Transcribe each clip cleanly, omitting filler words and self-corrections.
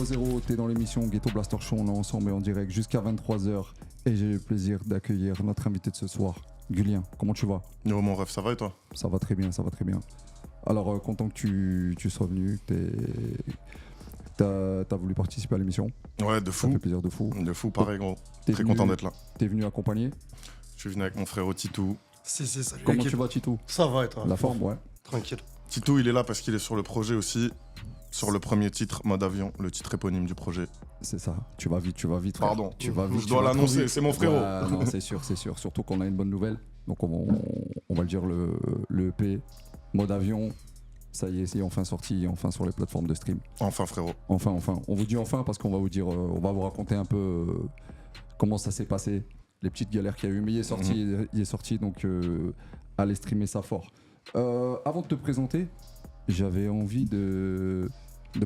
00, t'es dans l'émission Ghetto Blaster Show, on est ensemble et en direct jusqu'à 23h. Et j'ai le plaisir d'accueillir notre invité de ce soir, Gulien. Comment tu vas? Yo mon ref, ça va et toi? Ça va très bien, ça va très bien. Alors, content que tu sois venu, t'as voulu participer à l'émission. Ouais, de Ça fou. fait plaisir de fou. De fou, pareil gros. T'es Très venu- content d'être là. T'es venu accompagner. Je suis venu avec mon frère Titou. Si, salut. Comment l'équipe. tu vas, Tito? Ça va et toi? La forme, ouais. Tranquille. Titou, il est là parce qu'il est sur le projet aussi. Sur le premier titre, Mode Avion, le titre éponyme du projet. C'est ça. Tu vas vite, frère. Pardon. Tu vas vite. Je tu dois vas trop l'annoncer, vite. c'est mon frérot. Ouais, non, c'est sûr. Surtout qu'on a une bonne nouvelle. Donc, on va le dire, le EP, Mode Avion, ça y est, c'est enfin sorti, enfin sur les plateformes de stream. Enfin frérot. Enfin. On vous dit enfin parce qu'on va vous dire, on va vous raconter un peu comment ça s'est passé, les petites galères qu'il y a eu. Mais il est sorti, donc allez streamer ça fort. Avant de te présenter, j'avais envie de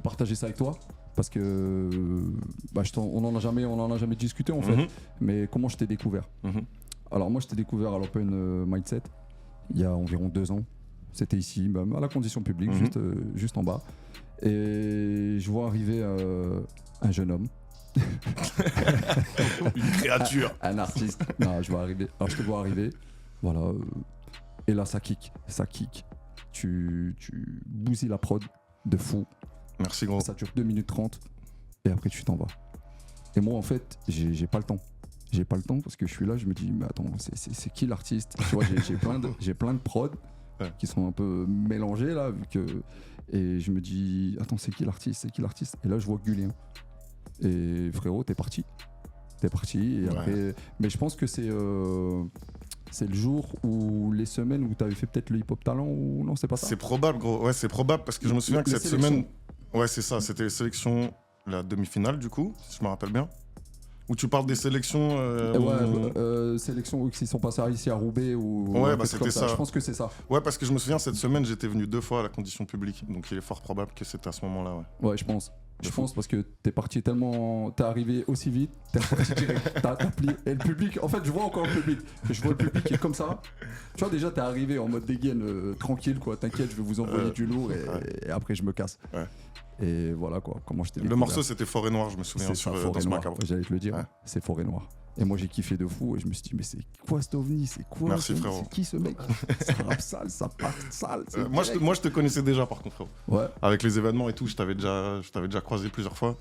partager ça avec toi parce que on en a jamais discuté en fait. Mhm. Mais comment je t'ai découvert? Mhm. Alors moi je t'ai découvert à l'Open Mindset il y a environ 2 ans. C'était ici, même à la condition publique, juste en bas. Et je vois arriver un jeune homme, Une créature. un artiste. Non, je te vois arriver. Voilà. Et là, ça kick. Tu bousilles la prod de fou. Merci gros. Ça dure 2 minutes 30. Et après, tu t'en vas. Et moi, en fait, j'ai pas le temps. J'ai pas le temps parce que je suis là, je me dis, mais attends, c'est qui l'artiste? Tu vois, j'ai plein de prods qui sont un peu mélangés là, et je me dis, attends, c'est qui l'artiste? Et là, je vois Gulien. Et frérot, t'es parti. Et après, mais je pense que c'est le jour ou les semaines où t'avais fait peut-être le hip-hop talent ou non, c'est pas ça? C'est probable gros. Ouais, c'est probable parce que je me souviens que Les cette sélections. semaine. Ouais, c'est ça. C'était les sélections, la demi-finale du coup, si je me rappelle bien. Où tu parles des sélections. Sélection qui sont passées ici à Roubaix ou Ouais, un truc c'était comme ça. Je pense que c'est ça. Ouais, parce que je me souviens, cette semaine, j'étais venu 2 fois à la condition publique. Donc il est fort probable que c'était à ce moment-là, ouais. Ouais, je pense. De fou. Parce que t'es parti tellement. T'es arrivé aussi vite, t'es reparti direct. T'as plié. Et le public, en fait, je vois encore le public. Je vois le public qui est comme ça. Tu vois, déjà, t'es arrivé en mode dégaine, tranquille, quoi. T'inquiète, je vais vous envoyer du lourd et après, je me casse. Ouais. Et voilà, quoi. Comment je t'ai Le découvert. morceau, c'était Fort et Noir, je me souviens, C'est ça, Forêt dans ce Noire. macabre. J'allais te le dire, Ouais. c'est Forêt Noire. Et moi, j'ai kiffé de fou et je me suis dit, mais c'est quoi cet ovni? C'est quoi Merci, ce- frérot. C'est qui ce mec? Ça rappe sale, ça part sale. c'est Moi, direct. je te connaissais déjà, par contre, frérot. Ouais. Avec les événements et tout, je t'avais déjà croisé plusieurs fois.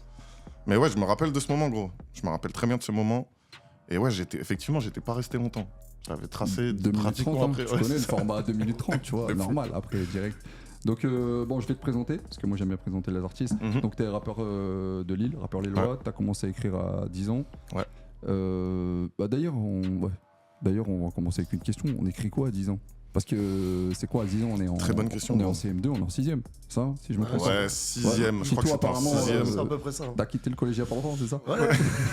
Mais ouais, je me rappelle de ce moment, gros. Je me rappelle très bien de ce moment. Et ouais, j'étais pas resté longtemps. J'avais tracé 2 minutes pratiquement 30, après. tu Ouais, connais le c'est ça. format 2 minutes 30, tu vois, De fou. normal, après direct. Donc bon, je vais te présenter, parce que moi j'aime bien présenter les artistes. Mhm. Donc t'es rappeur de Lille, rappeur lillois, t'as commencé à écrire à 10 ans. Ouais. D'ailleurs, on va commencer avec une question, on écrit quoi à 10 ans? Parce que c'est quoi à 10 ans? On est en, Très bonne question, On est en gros. CM2, on est en 6ème, ça, si je me trompe pas. Ouais, 6ème. Je Si crois que toi, c'était en apparemment, 6ème. C'est à peu près ça. T'as quitté le collège il y a pas longtemps, c'est ça? Ouais,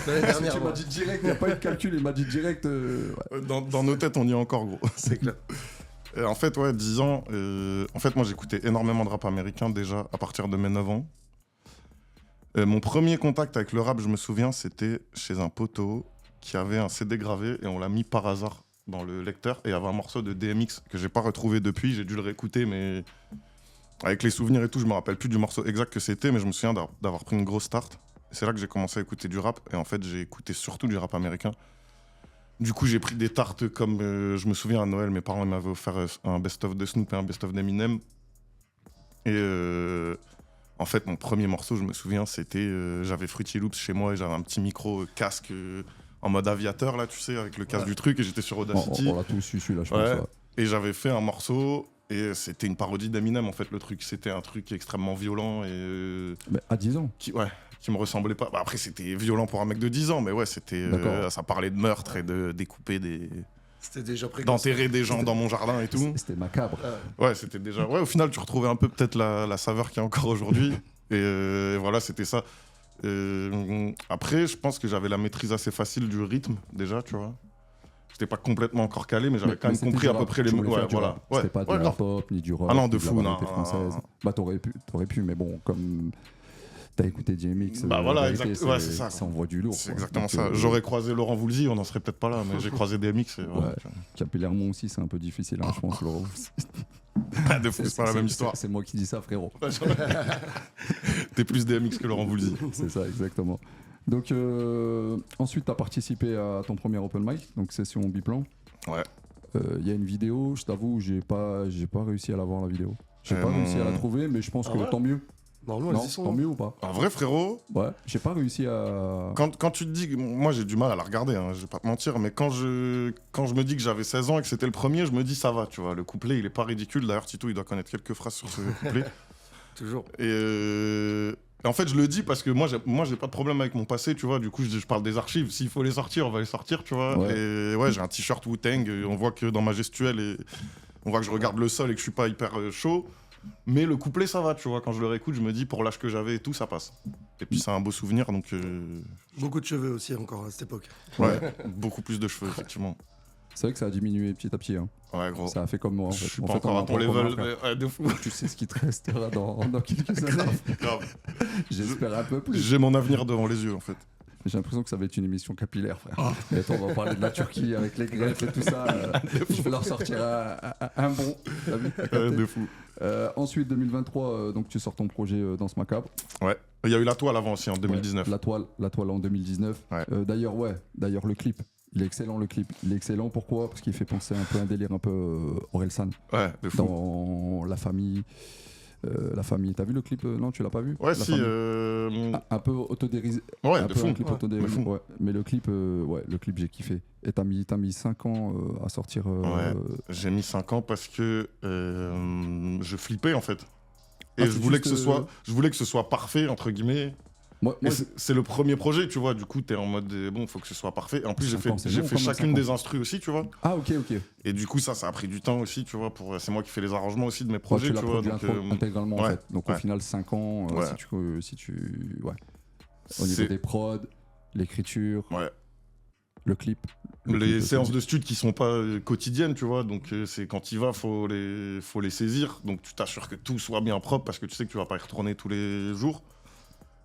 l'année dernière. Tu m'as dit direct, il n'y a pas eu de calcul, il m'a dit direct. Ouais. Dans nos têtes, on y est encore, gros. C'est clair. En fait, ouais, 10 ans. En fait, moi, j'écoutais énormément de rap américain déjà à partir de mes 9 ans. Mon premier contact avec le rap, je me souviens, c'était chez un poteau qui avait un CD gravé et on l'a mis par hasard dans le lecteur. Et il y avait un morceau de DMX que j'ai pas retrouvé depuis. J'ai dû le réécouter, mais avec les souvenirs et tout, je me rappelle plus du morceau exact que c'était, mais je me souviens d'avoir pris une grosse start. C'est là que j'ai commencé à écouter du rap. Et en fait, j'ai écouté surtout du rap américain. Du coup, j'ai pris des tartes comme je me souviens à Noël, mes parents ils m'avaient offert un best-of de Snoop et un best-of d'Eminem. Et en fait, mon premier morceau, je me souviens, c'était j'avais Fruity Loops chez moi et j'avais un petit micro casque en mode aviateur là, tu sais, avec le casque du truc et j'étais sur Audacity. On l'a tous su celui-là, je Ouais. pense. Ouais. Et j'avais fait un morceau et c'était une parodie d'Eminem en fait le truc. C'était un truc extrêmement violent et Mais à 10 ans. qui me ressemblait pas. Bah, après, c'était violent pour un mec de 10 ans, mais ouais, c'était D'accord. ça parlait de meurtre et de découper C'était déjà précoce. d'enterrer des gens dans mon jardin et tout. C'était macabre. Ouais, c'était déjà. Ouais, au final, tu retrouvais un peu peut-être la saveur qu'il y a encore aujourd'hui. Et voilà, c'était ça. Après, je pense que j'avais la maîtrise assez facile du rythme, déjà, tu vois. J'étais pas complètement encore calé, mais j'avais quand même c'était compris du à peu rap. près les Tu mots. voulais faire Ouais, du voilà. rap. Ouais, C'était pas ouais, du grave. hip-hop ni du rock. Ah non, de ni fou, la non, variété non, française. non. Bah t'aurais pu, mais bon, comme t'as écouté DMX. Bah la voilà, vérité, exact. Ouais, c'est ça. Ça envoie du lourd. C'est quoi. exactement Donc, ça. J'aurais croisé Laurent Voulzy, on n'en serait peut-être pas là, mais j'ai croisé DMX. Et voilà, Ouais. tu vois. Capillairement aussi, c'est un peu difficile, hein, je pense, Laurent. De fou, c'est pas la même histoire. C'est moi qui dis ça, frérot. T'es plus DMX que Laurent Voulzy. C'est ça, exactement. Donc, ensuite, tu as participé à ton premier open mic, donc session biplan. Ouais. Il y a une vidéo, je t'avoue, j'ai pas réussi à la voir, la vidéo. J'ai pas réussi à la trouver, mais je pense que ouais tant mieux. Non, Non, tant mieux ou pas? En vrai, frérot, Ouais, j'ai pas réussi à. quand tu te dis, moi j'ai du mal à la regarder, hein, je vais pas te mentir, mais quand je me dis que j'avais 16 ans et que c'était le premier, je me dis ça va, tu vois. Le couplet, il est pas ridicule. D'ailleurs, Tito, il doit connaître quelques phrases sur ce couplet. Toujours. Et en fait, je le dis parce que moi, j'ai pas de problème avec mon passé, tu vois. Du coup, je parle des archives. S'il faut les sortir, on va les sortir, tu vois. Ouais. Et ouais, j'ai un t-shirt Wu-Tang. On voit que dans ma gestuelle, on voit que je regarde le sol et que je suis pas hyper chaud. Mais le couplet, ça va, tu vois. Quand je le réécoute, je me dis, pour l'âge que j'avais et tout, ça passe. Et puis, c'est un beau souvenir, donc... Beaucoup de cheveux aussi encore à cette époque. Ouais, beaucoup plus de cheveux, effectivement. C'est vrai que ça a diminué petit à petit. Hein. Ouais, gros. Ça a fait comme moi. En Je fait. suis En pas fait, encore on à a ton pas level, remarqué. mais de fou. Tu sais ce qui te restera dans quelques années. Grave. J'espère un peu plus. J'ai mon avenir devant les yeux, en fait. J'ai l'impression que ça va être une émission capillaire, frère. Et on va parler de la Turquie avec les greffes et tout ça. Je vais leur sortir un bon. T'as vu, t'as capté. De fou. Ensuite, 2023, donc tu sors ton projet Danse Macabre. Ouais. Il y a eu La Toile avant aussi, en 2019. Ouais, la toile en 2019. Ouais. D'ailleurs, le clip. Il est excellent, le clip. Il est excellent, pourquoi? Parce qu'il fait penser un peu à un délire un peu Orelsan. Ouais, de fou. Dans La Famille. La Famille. T'as vu le clip? Non, tu l'as pas vu? Ouais, La si. Famille. Un peu autodérisé. Ouais, un de peu fou. un clip autodérisé. de fou. Ouais. Mais le clip, j'ai kiffé. Et t'as mis 5 ans à sortir. Ouais. J'ai mis 5 ans parce que je flippais, en fait. Et Ah, je c'est voulais, juste, je voulais que ce soit parfait, entre guillemets. Moi, Et c'est le premier projet, tu vois. Du coup, t'es en mode, bon, faut que ce soit parfait. En plus, j'ai 5 ans, c'est fait long, quand même, chacune 5 ans. des instrus aussi, tu vois. Ah, ok. Et du coup, ça a pris du temps aussi, tu vois. C'est moi qui fais les arrangements aussi de mes Ouais, projets, tu l'as tu vois. produit Donc, intégralement, en ouais, fait. Donc, au ouais. final, 5 ans, Ouais. si tu. Ouais. Au niveau c'est- des prods, l'écriture, Ouais. le clip. Les séances de stud qui sont pas quotidiennes, tu vois, donc c'est quand il va, faut les saisir, donc tu t'assures que tout soit bien propre parce que tu sais que tu vas pas y retourner tous les jours.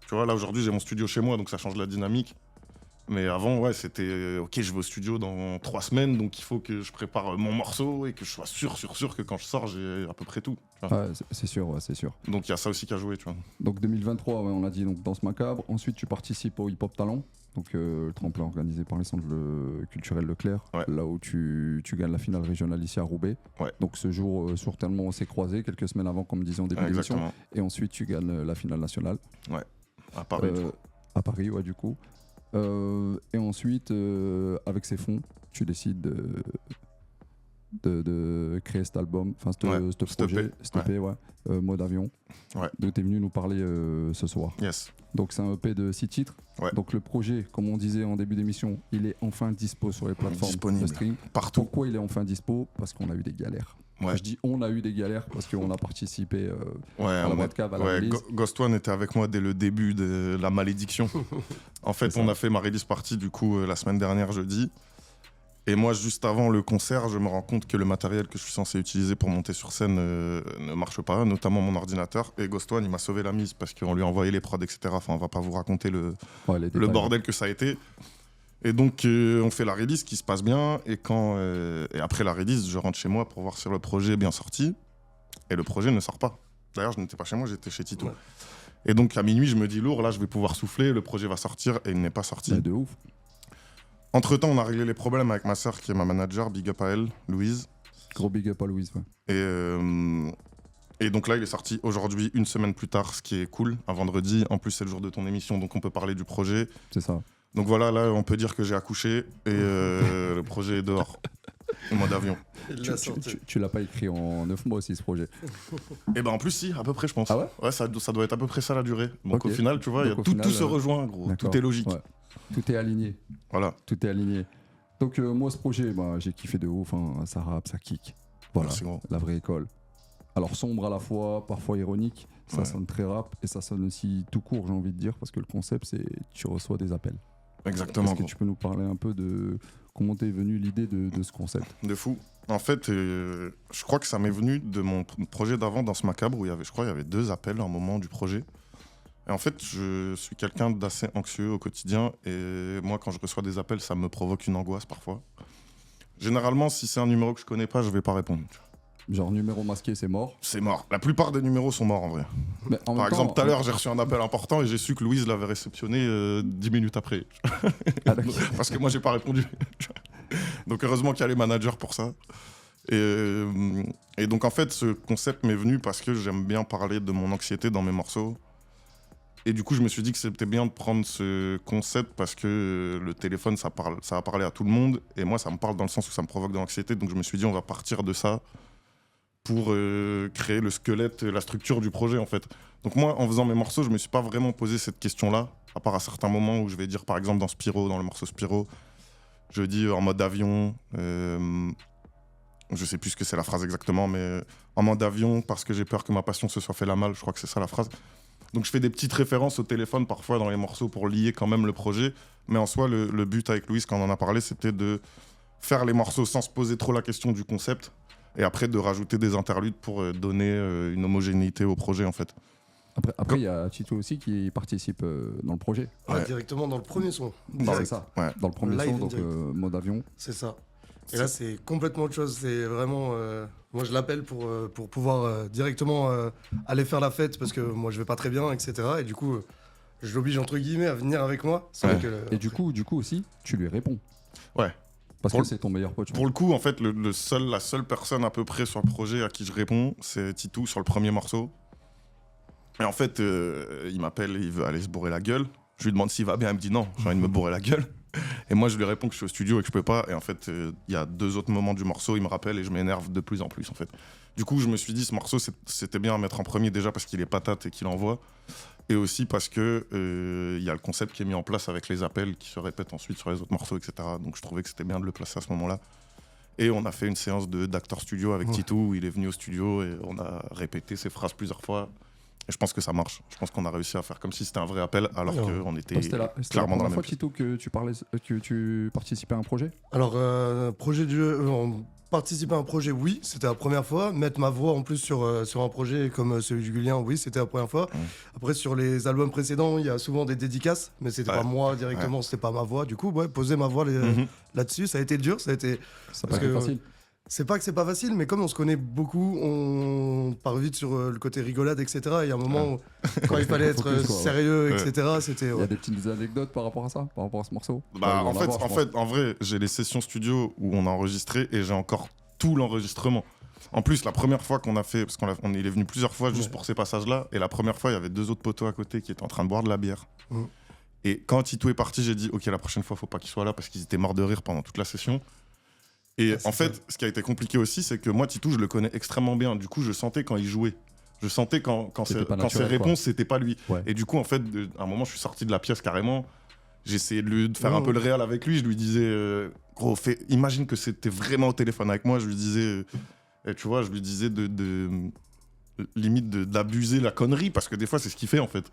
Tu vois, là aujourd'hui j'ai mon studio chez moi, donc ça change la dynamique. Mais avant, ouais, c'était ok, je vais au studio dans 3 semaines, donc il faut que je prépare mon morceau et que je sois sûr que quand je sors, j'ai à peu près tout. Tu vois. Ouais, c'est sûr, ouais, c'est sûr. Donc il y a ça aussi qui a joué, tu vois. Donc 2023, ouais, on l'a dit, donc Danse Macabre. Ensuite, tu participes au Hip Hop Talent, donc le tremplin organisé par les centres culturels Leclerc, Ouais. là où tu gagnes la finale régionale ici à Roubaix. Ouais. Donc ce jour, certainement, on s'est croisés quelques semaines avant, comme disait en début d'émission. Exactement. Et ensuite, tu gagnes la finale nationale. À Paris. À Paris, ouais, du coup. Et ensuite, avec ces fonds, tu décides de créer cet album, enfin ce projet, cet EP, ouais. Mode Avion. Ouais. Donc tu es venu nous parler ce soir. Yes. Donc c'est un EP de 6 titres. Ouais. Donc le projet, comme on disait en début d'émission, il est enfin dispo sur les plateformes Disponible. de stream. Partout. Pourquoi il est enfin dispo? Parce qu'on a eu des galères. Ouais. Je dis on a eu des galères parce qu'on a participé Ouais, à la en boîte cave, à la ouais, release. Ghost One était avec moi dès le début de la malédiction. En fait, C'est on ça. a fait ma release party du coup la semaine dernière, jeudi. Et moi, juste avant le concert, je me rends compte que le matériel que je suis censé utiliser pour monter sur scène ne marche pas, notamment mon ordinateur. Et Ghost One, il m'a sauvé la mise parce qu'on lui a envoyé les prods, etc. Enfin, on va pas vous raconter Ouais, les le détails. bordel que ça a été. Et donc, on fait la release qui se passe bien. Et après la release, je rentre chez moi pour voir si le projet est bien sorti. Et le projet ne sort pas. D'ailleurs, je n'étais pas chez moi, j'étais chez Tito. Ouais. Et donc, à minuit, je me dis, lourd, là, je vais pouvoir souffler, le projet va sortir. Et il n'est pas sorti. Ouais, de ouf. Entre-temps, on a réglé les problèmes avec ma sœur, qui est ma manager, big up à elle, Louise. Gros big up à Louise. Ouais. Et donc là, il est sorti aujourd'hui, une semaine plus tard, ce qui est cool, un vendredi. En plus, c'est le jour de ton émission, donc on peut parler du projet. C'est ça. Donc voilà, là, on peut dire que j'ai accouché et le projet est dehors. En mode avion. Il l'a sorti. Tu l'as pas écrit en 9 mois aussi ce projet. Et ben en plus, si, à peu près, je pense. Ah ouais? Ouais, ça doit être à peu près ça la durée. Donc Ok. au final, tu vois, Donc, au tout final, se rejoint, gros. D'accord. Tout est logique. Ouais. Tout est aligné. Voilà. Tout est aligné. Donc moi ce projet, bah, j'ai kiffé de ouf. Hein. Ça rappe, ça kick. Voilà, Merci, gros. la vraie école. Alors sombre à la fois, parfois ironique. Ça Ouais. sonne très rap et ça sonne aussi tout court, j'ai envie de dire, parce que le concept c'est tu reçois des appels. Exactement. Est-ce que Gros. tu peux nous parler un peu de comment t'es venue l'idée de ce concept? De fou. En fait, je crois que ça m'est venu de mon projet d'avant, Danse Macabre, où il y avait 2 appels à un moment du projet. Et en fait, je suis quelqu'un d'assez anxieux au quotidien. Et moi, quand je reçois des appels, ça me provoque une angoisse parfois. Généralement, si c'est un numéro que je connais pas, je vais pas répondre. Tu vois. Genre numéro masqué, c'est mort. C'est mort. La plupart des numéros sont morts en vrai. Mais en Par même exemple, temps, tout à l'heure, j'ai reçu un appel important et j'ai su que Louise l'avait réceptionné 10 minutes après. Ah, d'accord. Parce que moi, j'ai pas répondu. Donc heureusement qu'il y a les managers pour ça. Et donc en fait, ce concept m'est venu parce que j'aime bien parler de mon anxiété dans mes morceaux. Et du coup, je me suis dit que c'était bien de prendre ce concept parce que le téléphone, ça va parler à tout le monde. Et moi, ça me parle dans le sens où ça me provoque de l'anxiété. Donc je me suis dit, on va partir de ça pour créer le squelette, la structure du projet en fait. Donc moi, en faisant mes morceaux, je me suis pas vraiment posé cette question-là, à part à certains moments où je vais dire, par exemple, dans Spyro, dans le morceau Spyro, je dis en mode avion, je sais plus ce que c'est la phrase exactement, mais en mode avion parce que j'ai peur que ma passion se soit fait la malle, je crois que c'est ça la phrase. Donc je fais des petites références au téléphone parfois dans les morceaux pour lier quand même le projet, mais en soi, le but avec Louise, quand on en a parlé, c'était de faire les morceaux sans se poser trop la question du concept, et après de rajouter des interludes pour donner une homogénéité au projet en fait. Après, il y a Tito aussi qui participe dans le projet. Ouais, directement dans le premier son. C'est ça. Ouais. Dans le premier Live son, donc direct. mode avion. C'est ça. Et là, c'est complètement autre chose. C'est vraiment. Moi, je l'appelle pour pouvoir directement aller faire la fête parce que moi, je vais pas très bien, etc. Et du coup, je l'oblige, entre guillemets, à venir avec moi. C'est Ouais. vrai que, Et du coup aussi, tu lui réponds. Ouais. Parce Pour que c'est ton meilleur pote. Pour le coup, en fait, la seule personne à peu près sur le projet à qui je réponds, c'est Titou sur le premier morceau. Et en fait, il m'appelle, il veut aller se bourrer la gueule. Je lui demande s'il va bien, il me dit non, j'ai envie de me bourrer la gueule. Et moi, je lui réponds que je suis au studio et que je peux pas. Et en fait, il y a 2 autres moments du morceau, il me rappelle et je m'énerve de plus en plus, en fait. Du coup, je me suis dit, ce morceau, c'était bien à mettre en premier déjà parce qu'il est patate et qu'il envoie. Et aussi parce que il y a le concept qui est mis en place avec les appels qui se répètent ensuite sur les autres morceaux, etc. Donc je trouvais que c'était bien de le placer à ce moment-là. Et on a fait une séance d'acteur studio avec Titou où il est venu au studio et on a répété ses phrases plusieurs fois. Et je pense que ça marche. Je pense qu'on a réussi à faire comme si c'était un vrai appel alors qu'on était C'était la clairement dans la première même fois, pièce. Tito, que tu participais à un projet. Alors, projet de jeu, participer à un projet, oui, c'était la première fois. Mettre ma voix en plus sur un projet comme celui de Julien, oui, c'était la première fois. Après, sur les albums précédents, il y a souvent des dédicaces, mais c'était pas moi directement, c'était pas ma voix. Du coup, poser ma voix là-dessus, ça a été dur. Ça a été. Ça Parce paraît que- facile. C'est pas que c'est pas facile, mais comme on se connaît beaucoup, on part vite sur le côté rigolade, etc. Et il y a un moment où, quand il fallait être Focus, quoi, ouais. sérieux, Ouais. etc., c'était. Il y a des petites anecdotes par rapport à ça, par rapport à ce morceau. Bah, Ouais, il va en fait, en vrai, j'ai les sessions studio où on a enregistré et j'ai encore tout l'enregistrement. En plus, la première fois qu'on a fait, parce il est venu plusieurs fois juste pour ces passages-là, et la première fois, il y avait 2 autres poteaux à côté qui étaient en train de boire de la bière. Mhm. Et quand Tito est parti, j'ai dit, ok, la prochaine fois, faut pas qu'il soit là parce qu'ils étaient morts de rire pendant toute la session. Et c'est en fait, ce qui a été compliqué aussi, c'est que moi, Titou, je le connais extrêmement bien. Du coup, je sentais quand il jouait. Je sentais quand C'était pas ses naturel, quoi. réponses, c'était pas lui. Ouais. Et du coup, en fait, à un moment, je suis sorti de la pièce carrément. J'ai essayé de faire un peu le réel avec lui. Je lui disais, gros, imagine que c'était vraiment au téléphone avec moi. Je lui disais, tu vois, je lui disais limite d'abuser la connerie parce que des fois, c'est ce qu'il fait en fait.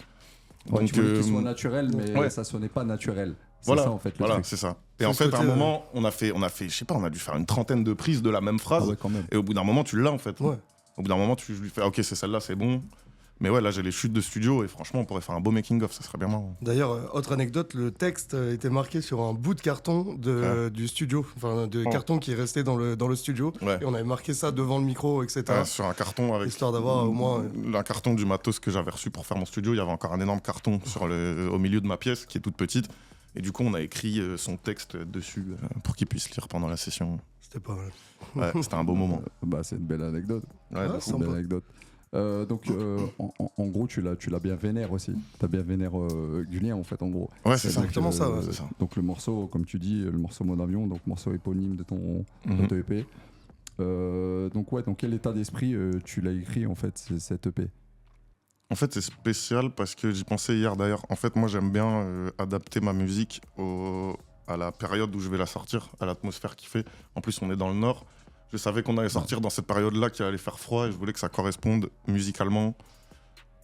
Ouais, Donc, tu voulais qu'il soit naturel, mais ouais. ça sonnait pas naturel. C'est Voilà, ça en fait. Le voilà, truc. c'est ça. C'est Et en ce fait, à un côté, moment, on a fait, je sais pas, on a dû faire une 30aine de prises de la même phrase. Ah ouais, quand même. Et au bout d'un moment, tu l'as en fait. Ouais. Au bout d'un moment, je lui fais, ok, c'est celle-là, c'est bon. Mais ouais, là, j'ai les chutes de studio et franchement, on pourrait faire un beau making-of, ça serait bien marrant. D'ailleurs, autre anecdote, le texte était marqué sur un bout de carton du studio, enfin de carton qui est resté dans le studio. Ouais. Et on avait marqué ça devant le micro, etc. Sur un carton avec. Histoire d'avoir au moins. Un carton du matos que j'avais reçu pour faire mon studio. Il y avait encore un énorme carton au milieu de ma pièce qui est toute petite. Et du coup, on a écrit son texte dessus pour qu'il puisse lire pendant la session. C'était pas mal. Ouais, c'était un beau moment. Bah, c'est une belle anecdote. Ouais, Ah, bah, C'est une belle sympa. anecdote. En gros, tu l'as bien vénère aussi. Tu as bien vénère Julien, en fait, en gros. ouais, c'est ça. exactement ça, ouais. C'est ça. Donc, le morceau, comme tu dis, le morceau Mode Avion, donc morceau éponyme de ton EP. Donc, ouais, dans quel état d'esprit tu l'as écrit, en fait, cette EP? En fait, c'est spécial parce que j'y pensais hier d'ailleurs. En fait, moi, j'aime bien adapter ma musique à la période où je vais la sortir, à l'atmosphère qu'il fait. En plus, on est dans le nord. Je savais qu'on allait sortir dans cette période-là qui allait faire froid et je voulais que ça corresponde musicalement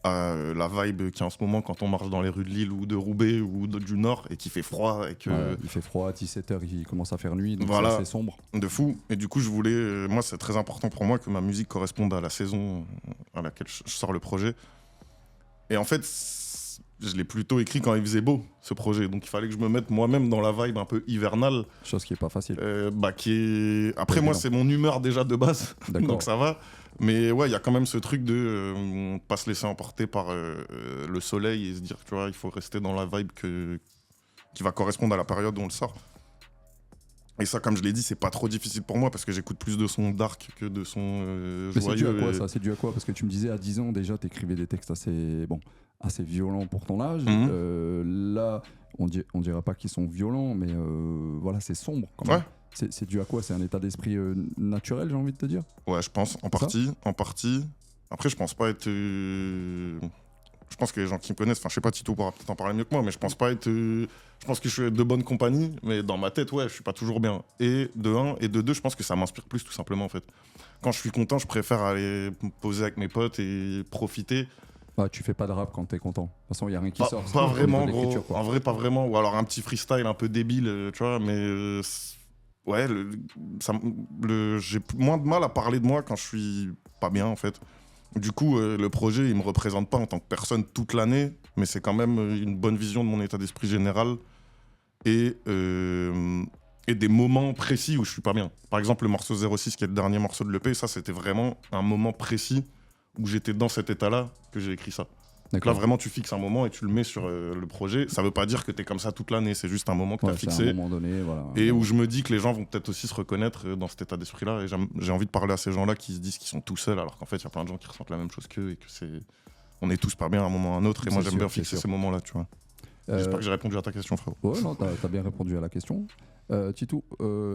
à la vibe qu'il y a en ce moment quand on marche dans les rues de Lille ou de Roubaix ou du nord et qu'il fait froid et que Ouais, il fait froid, 17h, il commence à faire nuit, donc Voilà. c'est assez sombre. de fou. Et du coup, je voulais, moi, c'est très important pour moi que ma musique corresponde à la saison à laquelle je sors le projet. Et en fait, je l'ai plutôt écrit quand il faisait beau, ce projet. Donc il fallait que je me mette moi-même dans la vibe un peu hivernale. Chose qui est pas facile. Après, moi, c'est mon humeur déjà de base, donc ça va. Mais ouais, il y a quand même ce truc de pas se laisser emporter par le soleil et se dire, tu vois, il faut rester dans la vibe qui va correspondre à la période où on le sort. Et ça, comme je l'ai dit, c'est pas trop difficile pour moi parce que j'écoute plus de sons dark que de sons Mais joyeux. c'est dû à quoi ça? C'est dû à quoi? Parce que tu me disais à 10 ans déjà, t'écrivais des textes assez violents pour ton âge. Là, on dirait pas qu'ils sont violents, mais voilà, c'est sombre quand même. Ouais. C'est dû à quoi? C'est un état d'esprit naturel, j'ai envie de te dire? Ouais, je pense, en partie. Après, je pense pas être... Je pense que les gens qui me connaissent, enfin, je sais pas, Tito pourra peut-être en parler mieux que moi, mais je pense pas être... Je pense que je suis de bonne compagnie, mais dans ma tête, ouais, je suis pas toujours bien. Et de un, et de deux, je pense que ça m'inspire plus, tout simplement, en fait. Quand je suis content, je préfère aller me poser avec mes potes et profiter. Bah, tu fais pas de rap quand t'es content. De toute façon, il n'y a rien qui sort. Pas vraiment, gros. En vrai, pas vraiment. Ou alors un petit freestyle un peu débile, tu vois, mais... ouais, j'ai moins de mal à parler de moi quand je suis pas bien, en fait. Du coup, le projet, il me représente pas en tant que personne toute l'année, mais c'est quand même une bonne vision de mon état d'esprit général et des moments précis où je suis pas bien. Par exemple, le morceau 06, qui est le dernier morceau de l'EP, ça, c'était vraiment un moment précis où j'étais dans cet état-là que j'ai écrit ça. Donc là, vraiment, tu fixes un moment et tu le mets sur le projet. Ça veut pas dire que t'es comme ça toute l'année, c'est juste un moment que t'as fixé. À un moment donné, voilà. Et où je me dis que les gens vont peut-être aussi se reconnaître dans cet état d'esprit-là. Et j'ai envie de parler à ces gens-là qui se disent qu'ils sont tout seuls, alors qu'en fait, il y a plein de gens qui ressentent la même chose qu'eux et que on est tous pas bien à un moment ou à un autre. Et moi, j'aime bien fixer ces moments-là, tu vois. J'espère que j'ai répondu à ta question, frérot. Ouais, non, t'as bien répondu à la question. Titou,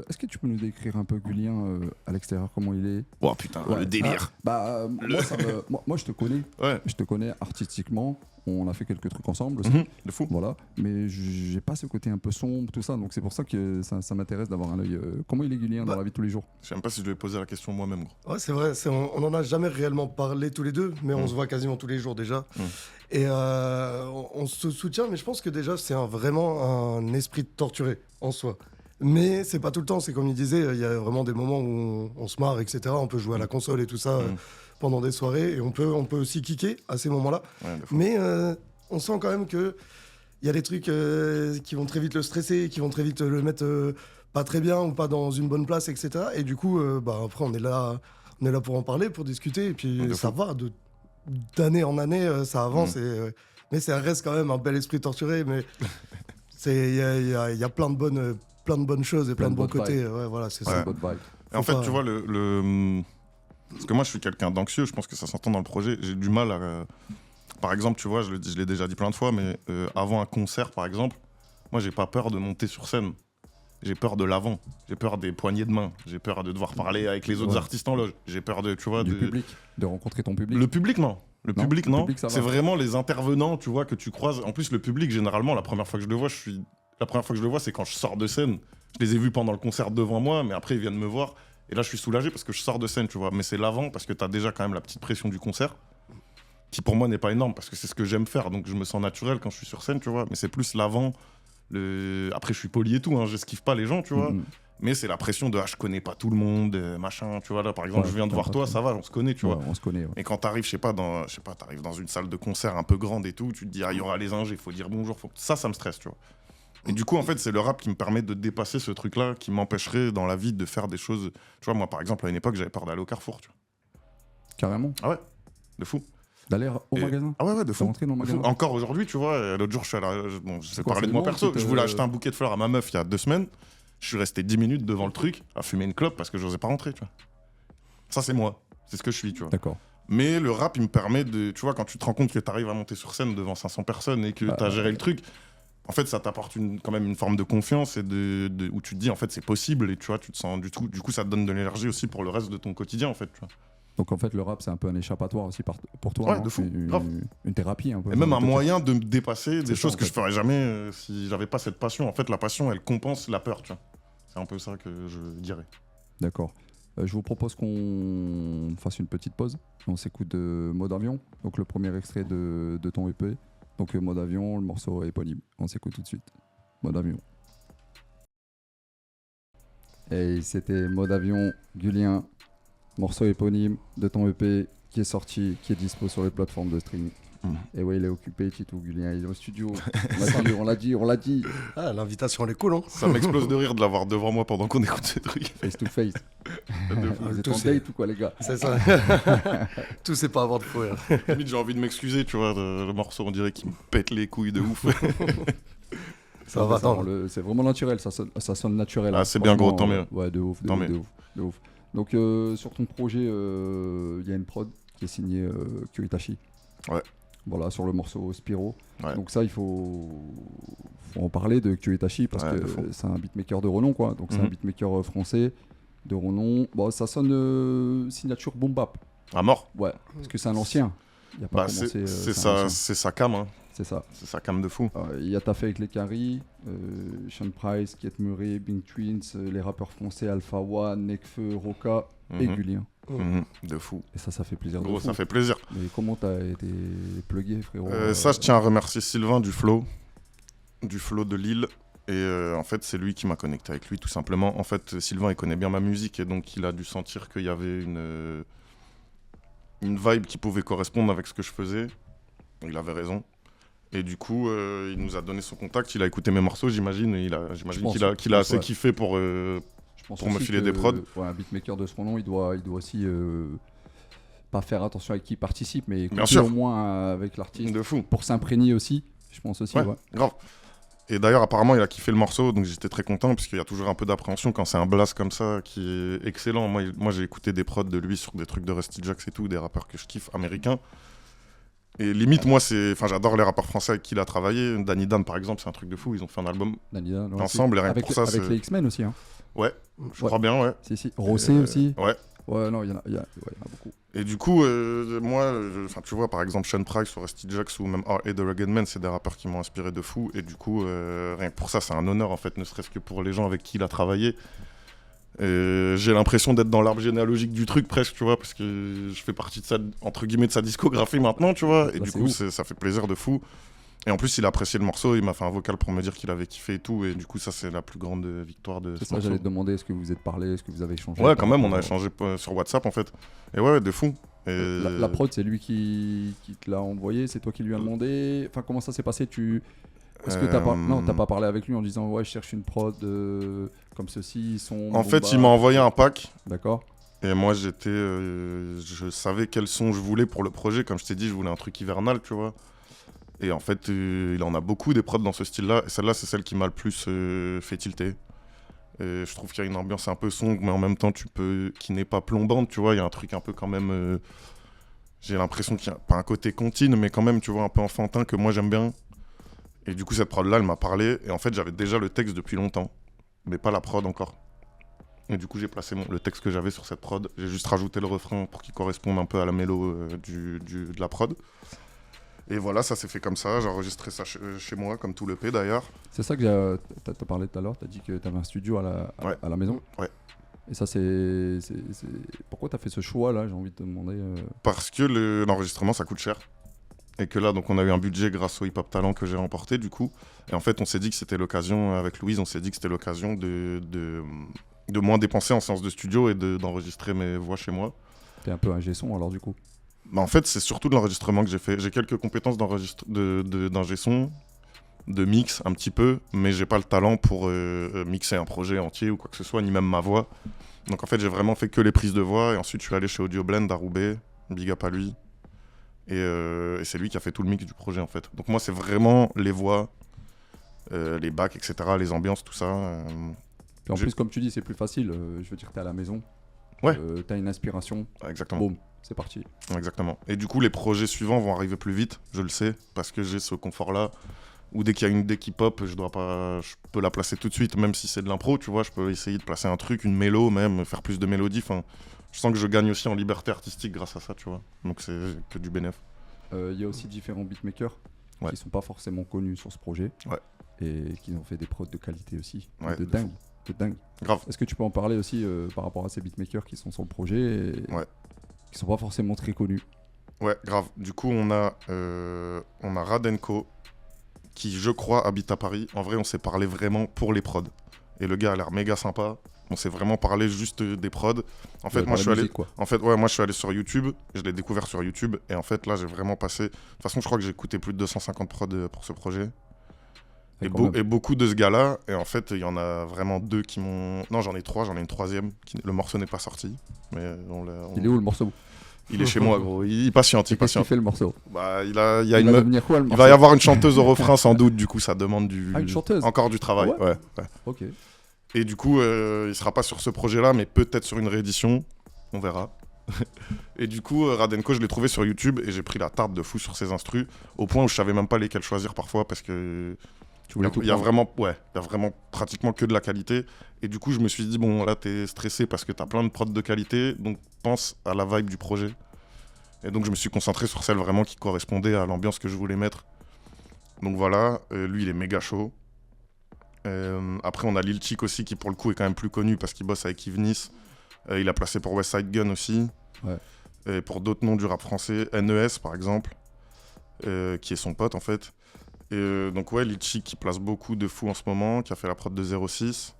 est-ce que tu peux nous décrire un peu Gulien à l'extérieur, comment il est? Oh putain, le délire. Moi, je te connais. Ouais. Je te connais artistiquement. On a fait quelques trucs ensemble aussi. De fou. Voilà. Mais j'ai pas ce côté un peu sombre, tout ça. Donc c'est pour ça que ça m'intéresse d'avoir un œil. Comment il est Gulien dans la vie de tous les jours? Je sais même pas si je lui ai posé la question moi-même, gros. Ouais, c'est vrai. On en a jamais réellement parlé tous les deux, mais on se voit quasiment tous les jours déjà. Et on se soutient, mais je pense que déjà, c'est vraiment un esprit torturé en soi. Mais c'est pas tout le temps, c'est comme il disait, il y a vraiment des moments où on se marre, etc. On peut jouer à la console et tout ça pendant des soirées, et on peut aussi kicker à ces moments-là. Ouais, mais on sent quand même qu'il y a des trucs qui vont très vite le stresser, qui vont très vite le mettre pas très bien ou pas dans une bonne place, etc. Et du coup, après, on est là pour en parler, pour discuter, et puis ça va, d'année en année, ça avance, mais ça reste quand même un bel esprit torturé, mais il y a plein de bonnes choses et plein de bons côtés. Ouais, voilà, c'est ça. Et en fait, tu vois, parce que moi, je suis quelqu'un d'anxieux, je pense que ça s'entend dans le projet. J'ai du mal à... Par exemple, tu vois, je l'ai déjà dit plein de fois, mais avant un concert, par exemple, moi, j'ai pas peur de monter sur scène. J'ai peur de l'avant. J'ai peur des poignées de main. J'ai peur de devoir parler avec les autres artistes en loge. J'ai peur de, tu vois... Du public, de rencontrer ton public. Le public, non. Le public, non. C'est vraiment les intervenants, tu vois, que tu croises. En plus, le public, généralement, la première fois que je le vois, c'est quand je sors de scène. Je les ai vus pendant le concert devant moi, mais après, ils viennent me voir. Et là, je suis soulagé parce que je sors de scène, tu vois. Mais c'est l'avant, parce que t'as déjà quand même la petite pression du concert, qui pour moi n'est pas énorme, parce que c'est ce que j'aime faire. Donc, je me sens naturel quand je suis sur scène, tu vois. Mais c'est plus l'avant. Après, je suis poli et tout, hein, j'esquive pas les gens, tu vois. Mais c'est la pression de je connais pas tout le monde, machin, tu vois. Là, par exemple, je viens de voir toi, ça va, on se connaît, tu vois. On se connaît. Ouais. Et quand t'arrives, t'arrives dans une salle de concert un peu grande et tout, tu te dis, il y aura les ingés, il faut dire bonjour. Ça me stresse, tu vois. Et du coup, en fait, c'est le rap qui me permet de dépasser ce truc-là, qui m'empêcherait dans la vie de faire des choses. Tu vois, moi, par exemple, à une époque, j'avais peur d'aller au Carrefour, tu vois. Carrément. Ah ouais, de fou. D'aller au magasin. Ah ouais, de fou. Rentrer dans le magasin. Encore aujourd'hui, tu vois, l'autre jour, je suis allé. Bon, je vais parler de moi perso. Je voulais acheter un bouquet de fleurs à ma meuf il y a 2 semaines. Je suis resté 10 minutes devant le truc à fumer une clope parce que j'osais pas rentrer, tu vois. Ça, c'est moi. C'est ce que je suis, tu vois. D'accord. Mais le rap, il me permet de. Tu vois, quand tu te rends compte que t'arrives à monter sur scène devant 500 personnes et que t'as géré le truc, en fait, ça t'apporte quand même une forme de confiance et où tu te dis, en fait, c'est possible et tu vois, tu te sens du coup, ça te donne de l'énergie aussi pour le reste de ton quotidien, en fait, tu vois. Donc en fait, le rap, c'est un peu un échappatoire aussi pour toi. Ouais, de fou. Une thérapie un peu. Et même un moyen de me dépasser des choses que je ferais jamais si j'avais pas cette passion. En fait, la passion, elle compense la peur, tu vois. C'est un peu ça que je dirais. D'accord. Je vous propose qu'on fasse une petite pause. On s'écoute de Mode Avion, donc le premier extrait de ton EP. Donc Mode Avion, le morceau éponyme. On s'écoute tout de suite. Mode Avion. Et c'était Mode Avion, Gulien. Morceau éponyme de ton EP qui est sorti, qui est dispo sur les plateformes de streaming. Et ouais, il est occupé, Tito Gulien, il est au studio. On l'a dit. Ah, l'invitation, elle est cool, hein. Ça m'explose de rire de l'avoir devant moi pendant qu'on écoute ces trucs. Face to face. Vous êtes Tout en c'est- date ou quoi, les gars? C'est ça. Tout, c'est pas avoir de faux. Limite, j'ai envie de m'excuser, tu vois. Le morceau, on dirait qu'il me pète les couilles de ouf. Ça va attendre. C'est vraiment naturel, ça sonne naturel. Ah, c'est bien, gros, tant Franchement, mieux. Ouais, de ouf, de Tant ouf, mieux. de ouf. Donc, sur ton projet, il y a une prod qui est signée Kyoitachi. Ouais. Voilà, sur le morceau Spiro. Ouais. Donc ça, il faut en parler de Kyoitachi parce Ouais, de que fou. c'est un beatmaker de renom, quoi. Donc c'est un Mhm. beatmaker français de renom. Bon, ça sonne signature boom bap. À mort. Ouais, parce que c'est un ancien. Il a pas Bah, commencé. c'est c'est un ancien. sa cam, hein. C'est ça. C'est sa cam de fou. Il y a taffé avec les Caris, Sean Price, Kate Murray, Bing Twins, les rappeurs français Alpha One, Nekfeu, Roca et Mhm. Gulien. De fou. Et ça fait plaisir. Gros, de fou. ça fait plaisir. Mais comment t'as été plugué, frérot? Ça, je tiens à remercier Sylvain du Flow de Lille. Et en fait, c'est lui qui m'a connecté avec lui, tout simplement. En fait, Sylvain, il connaît bien ma musique et donc il a dû sentir qu'il y avait une vibe qui pouvait correspondre avec ce que je faisais. Il avait raison. Et du coup, il nous a donné son contact. Il a écouté mes morceaux, j'imagine. Et j'imagine pense, qu'il a assez ouais. kiffé pour Je pense pour me aussi filer que, des prods. ouais, un beatmaker de son nom, il doit aussi pas faire attention avec qui il participe, mais écouter sûr. au moins avec l'artiste de fou. pour s'imprégner aussi. Je pense aussi. Ouais, Ouais. grave. Et d'ailleurs, apparemment, il a kiffé le morceau, donc j'étais très content, parce qu'il y a toujours un peu d'appréhension quand c'est un blast comme ça, qui est excellent. Moi, j'ai écouté des prods de lui sur des trucs de Rusty Jax et tout, des rappeurs que je kiffe, américains. Et limite, moi, j'adore les rappeurs français avec qui il a travaillé. Danny Dan, par exemple, c'est un truc de fou. Ils ont fait un album Danida, ouais, ensemble, et rien que avec, pour ça, avec c'est... les X-Men aussi. Hein. Ouais, je Ouais. crois bien, ouais. Si. Rossé aussi. Ouais. Ouais, non, il y en a beaucoup. Et du coup, moi, tu vois, par exemple, Sean Price ou Rusty Jax ou même R.A. The Rugged Man, c'est des rappeurs qui m'ont inspiré de fou. Et du coup, rien que pour ça, c'est un honneur, en fait, ne serait-ce que pour les gens avec qui il a travaillé. J'ai l'impression d'être dans l'arbre généalogique du truc, presque, tu vois, parce que je fais partie de sa, entre guillemets, de sa discographie maintenant, tu vois. Et Bah, du c'est coup, ouf. ça fait plaisir de fou. Et en plus, il a apprécié le morceau, il m'a fait un vocal pour me dire qu'il avait kiffé et tout. Et du coup, ça, c'est la plus grande victoire de C'est ce ça, morceau. j'allais te demander, est-ce que vous êtes parlé, est-ce que vous avez échangé? Ouais, quand même, on a échangé sur WhatsApp, en fait. Et ouais, de fou. Et... La prod, c'est lui qui te l'a envoyé, c'est toi qui lui as demandé. Enfin, comment ça s'est passé? Est-ce que t'as pas parlé avec lui en disant ouais, je cherche une prod comme ceci, ils sont. En fait, il m'a envoyé un pack. D'accord. Et moi, je savais quel son je voulais pour le projet. Comme je t'ai dit, je voulais un truc hivernal, tu vois. Et en fait, il en a beaucoup des prods dans ce style-là. Et celle-là, c'est celle qui m'a le plus fait tilter. Et je trouve qu'il y a une ambiance un peu sombre, mais en même temps, qui n'est pas plombante, tu vois. Il y a un truc un peu quand même... j'ai l'impression qu'il y a pas un côté contine, mais quand même, tu vois, un peu enfantin que moi, j'aime bien. Et du coup, cette prod-là, elle m'a parlé. Et en fait, j'avais déjà le texte depuis longtemps, mais pas la prod encore. Et du coup, j'ai placé le texte que j'avais sur cette prod. J'ai juste rajouté le refrain pour qu'il corresponde un peu à la mélo de la prod. Et voilà, ça s'est fait comme ça. J'ai enregistré ça chez moi, comme tout l'EP d'ailleurs. C'est ça que t'as parlé tout à l'heure, t'as dit que t'avais un studio à la maison. Ouais. Et ça, pourquoi t'as fait ce choix-là, j'ai envie de te demander. Parce que l'enregistrement, ça coûte cher. Et que là, donc, on a eu un budget grâce au Hip Hop Talent que j'ai remporté, du coup. Et en fait, on s'est dit que c'était l'occasion, avec Louise, on s'est dit que c'était l'occasion de moins dépenser en séance de studio et d'enregistrer mes voix chez moi. T'es un peu un G-son, alors du coup. Bah, en fait, c'est surtout de l'enregistrement que j'ai fait. J'ai quelques compétences d'ingé son, de mix un petit peu, mais j'ai pas le talent pour mixer un projet entier ou quoi que ce soit, ni même ma voix. Donc en fait, j'ai vraiment fait que les prises de voix. Et ensuite, je suis allé chez Audio Blend à Roubaix, big up à lui. Et c'est lui qui a fait tout le mix du projet en fait. Donc moi, c'est vraiment les voix, les bacs, etc., les ambiances, tout ça. Puis en plus, comme tu dis, c'est plus facile. Je veux dire, t'es à la maison. Ouais. T'as une inspiration. Exactement. Boum, c'est parti. Exactement. Et du coup, les projets suivants vont arriver plus vite, je le sais, parce que j'ai ce confort-là. Ou dès qu'il y a une idée qui pop, je peux la placer tout de suite, même si c'est de l'impro, tu vois. Je peux essayer de placer un truc, une mélo même, faire plus de mélodies. Enfin, je sens que je gagne aussi en liberté artistique grâce à ça, tu vois. Donc c'est que du bénéf. Il y a aussi différents beatmakers Ouais. qui sont pas forcément connus sur ce projet. Ouais. Et qui ont fait des prods de qualité aussi. Ouais, de de dingue. De dingue. Grave. Est-ce que tu peux en parler aussi par rapport à ces beatmakers qui sont sur le projet et Ouais. qui sont pas forcément très connus? Ouais, grave. Du coup, on a Radenko, qui, je crois, habite à Paris. En vrai, on s'est parlé vraiment pour les prods. Et le gars a l'air méga sympa. On s'est vraiment parlé juste des prods. En fait, moi, je suis allé... quoi. En fait, ouais, moi, je suis allé sur YouTube. Je l'ai découvert sur YouTube. Et en fait, là, j'ai vraiment passé... De toute façon, je crois que j'ai écouté plus de 250 prods pour ce projet. Et beaucoup de ce gars-là. Et en fait, il y en a vraiment 2 qui m'ont... Non, j'en ai 3. J'en ai une 3e. Le morceau n'est pas sorti. Mais Il est où, le morceau? Il est chez moi, gros. Il patiente, Qu'est-ce qu'il fait, le morceau? Bah, il va devenir quoi, le morceau? Il va y avoir une chanteuse au refrain, sans doute. Du coup, ça demande une chanteuse? Encore du travail. Ah ouais. Ok. Et du coup, il sera pas sur ce projet-là, mais peut-être sur une réédition. On verra. Et du coup, Radenko, je l'ai trouvé sur YouTube et j'ai pris la tarte de fou sur ses instrus, au point où je savais même pas lesquels choisir parfois parce que il y a vraiment pratiquement que de la qualité. Et du coup, je me suis dit, bon, là, t'es stressé parce que t'as plein de prods de qualité, donc pense à la vibe du projet. Et donc, je me suis concentré sur celle vraiment qui correspondait à l'ambiance que je voulais mettre. Donc voilà, lui, il est méga chaud. Après, on a Lil Chick aussi, qui pour le coup est quand même plus connu parce qu'il bosse avec Yves Nice. Il a placé pour West Side Gun aussi. Ouais. Et pour d'autres noms du rap français, NES par exemple, qui est son pote en fait. Et donc ouais, Lil Chick qui place beaucoup de fous en ce moment, qui a fait la prod de 06.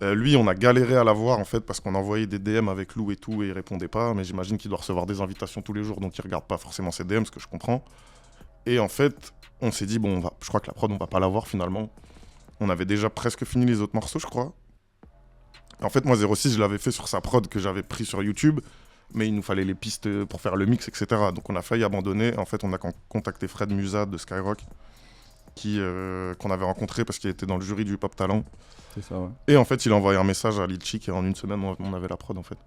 Lui, on a galéré à l'avoir en fait parce qu'on envoyait des DM avec Lou et tout et il répondait pas. Mais j'imagine qu'il doit recevoir des invitations tous les jours, donc il regarde pas forcément ses DM, ce que je comprends. Et en fait, on s'est dit bon, je crois que la prod on va pas l'avoir finalement. On avait déjà presque fini les autres morceaux, je crois. Et en fait, moi 06, je l'avais fait sur sa prod que j'avais pris sur YouTube, mais il nous fallait les pistes pour faire le mix, etc. Donc on a failli abandonner. En fait, on a contacté Fred Musa de Skyrock, qu'on avait rencontré parce qu'il était dans le jury du Hip Hop Talent. C'est ça, ouais. Et en fait, il a envoyé un message à Lil Chick et en une semaine, on avait la prod en fait.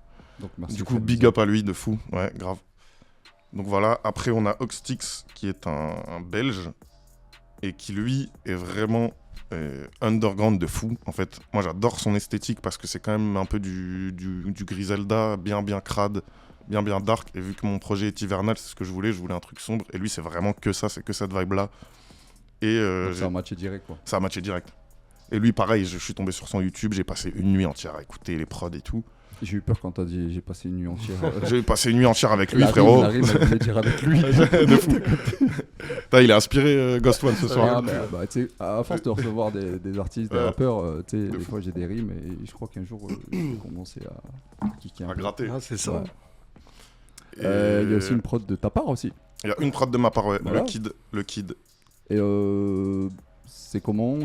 Donc, merci du coup, big up à lui, de fou. Ouais, grave. Donc voilà, après on a Oxtix qui est un Belge et qui lui est vraiment underground de fou en fait. Moi j'adore son esthétique parce que c'est quand même un peu du Griselda, bien crade, bien dark. Et vu que mon projet est hivernal, c'est ce que je voulais un truc sombre. Et lui c'est vraiment que ça, c'est que cette vibe là. Et ça a matché direct quoi. Ça a matché direct. Et lui pareil, je suis tombé sur son YouTube, j'ai passé une nuit entière à écouter les prods et tout. J'ai eu peur quand t'as dit j'ai passé une nuit entière. J'ai passé une nuit entière avec lui, frérot. La rime, elle voulait dire avec lui. De fou. Il a inspiré Ghost One ce soir. Bah, à force de recevoir des artistes, des rappeurs, des fois j'ai des rimes et je crois qu'un jour j'ai commencé à kicker à gratter. Ah, c'est ça. Il y a aussi une prod de ta part aussi. Il y a une prod de ma part, ouais. Voilà. Le Kid. Et c'est comment?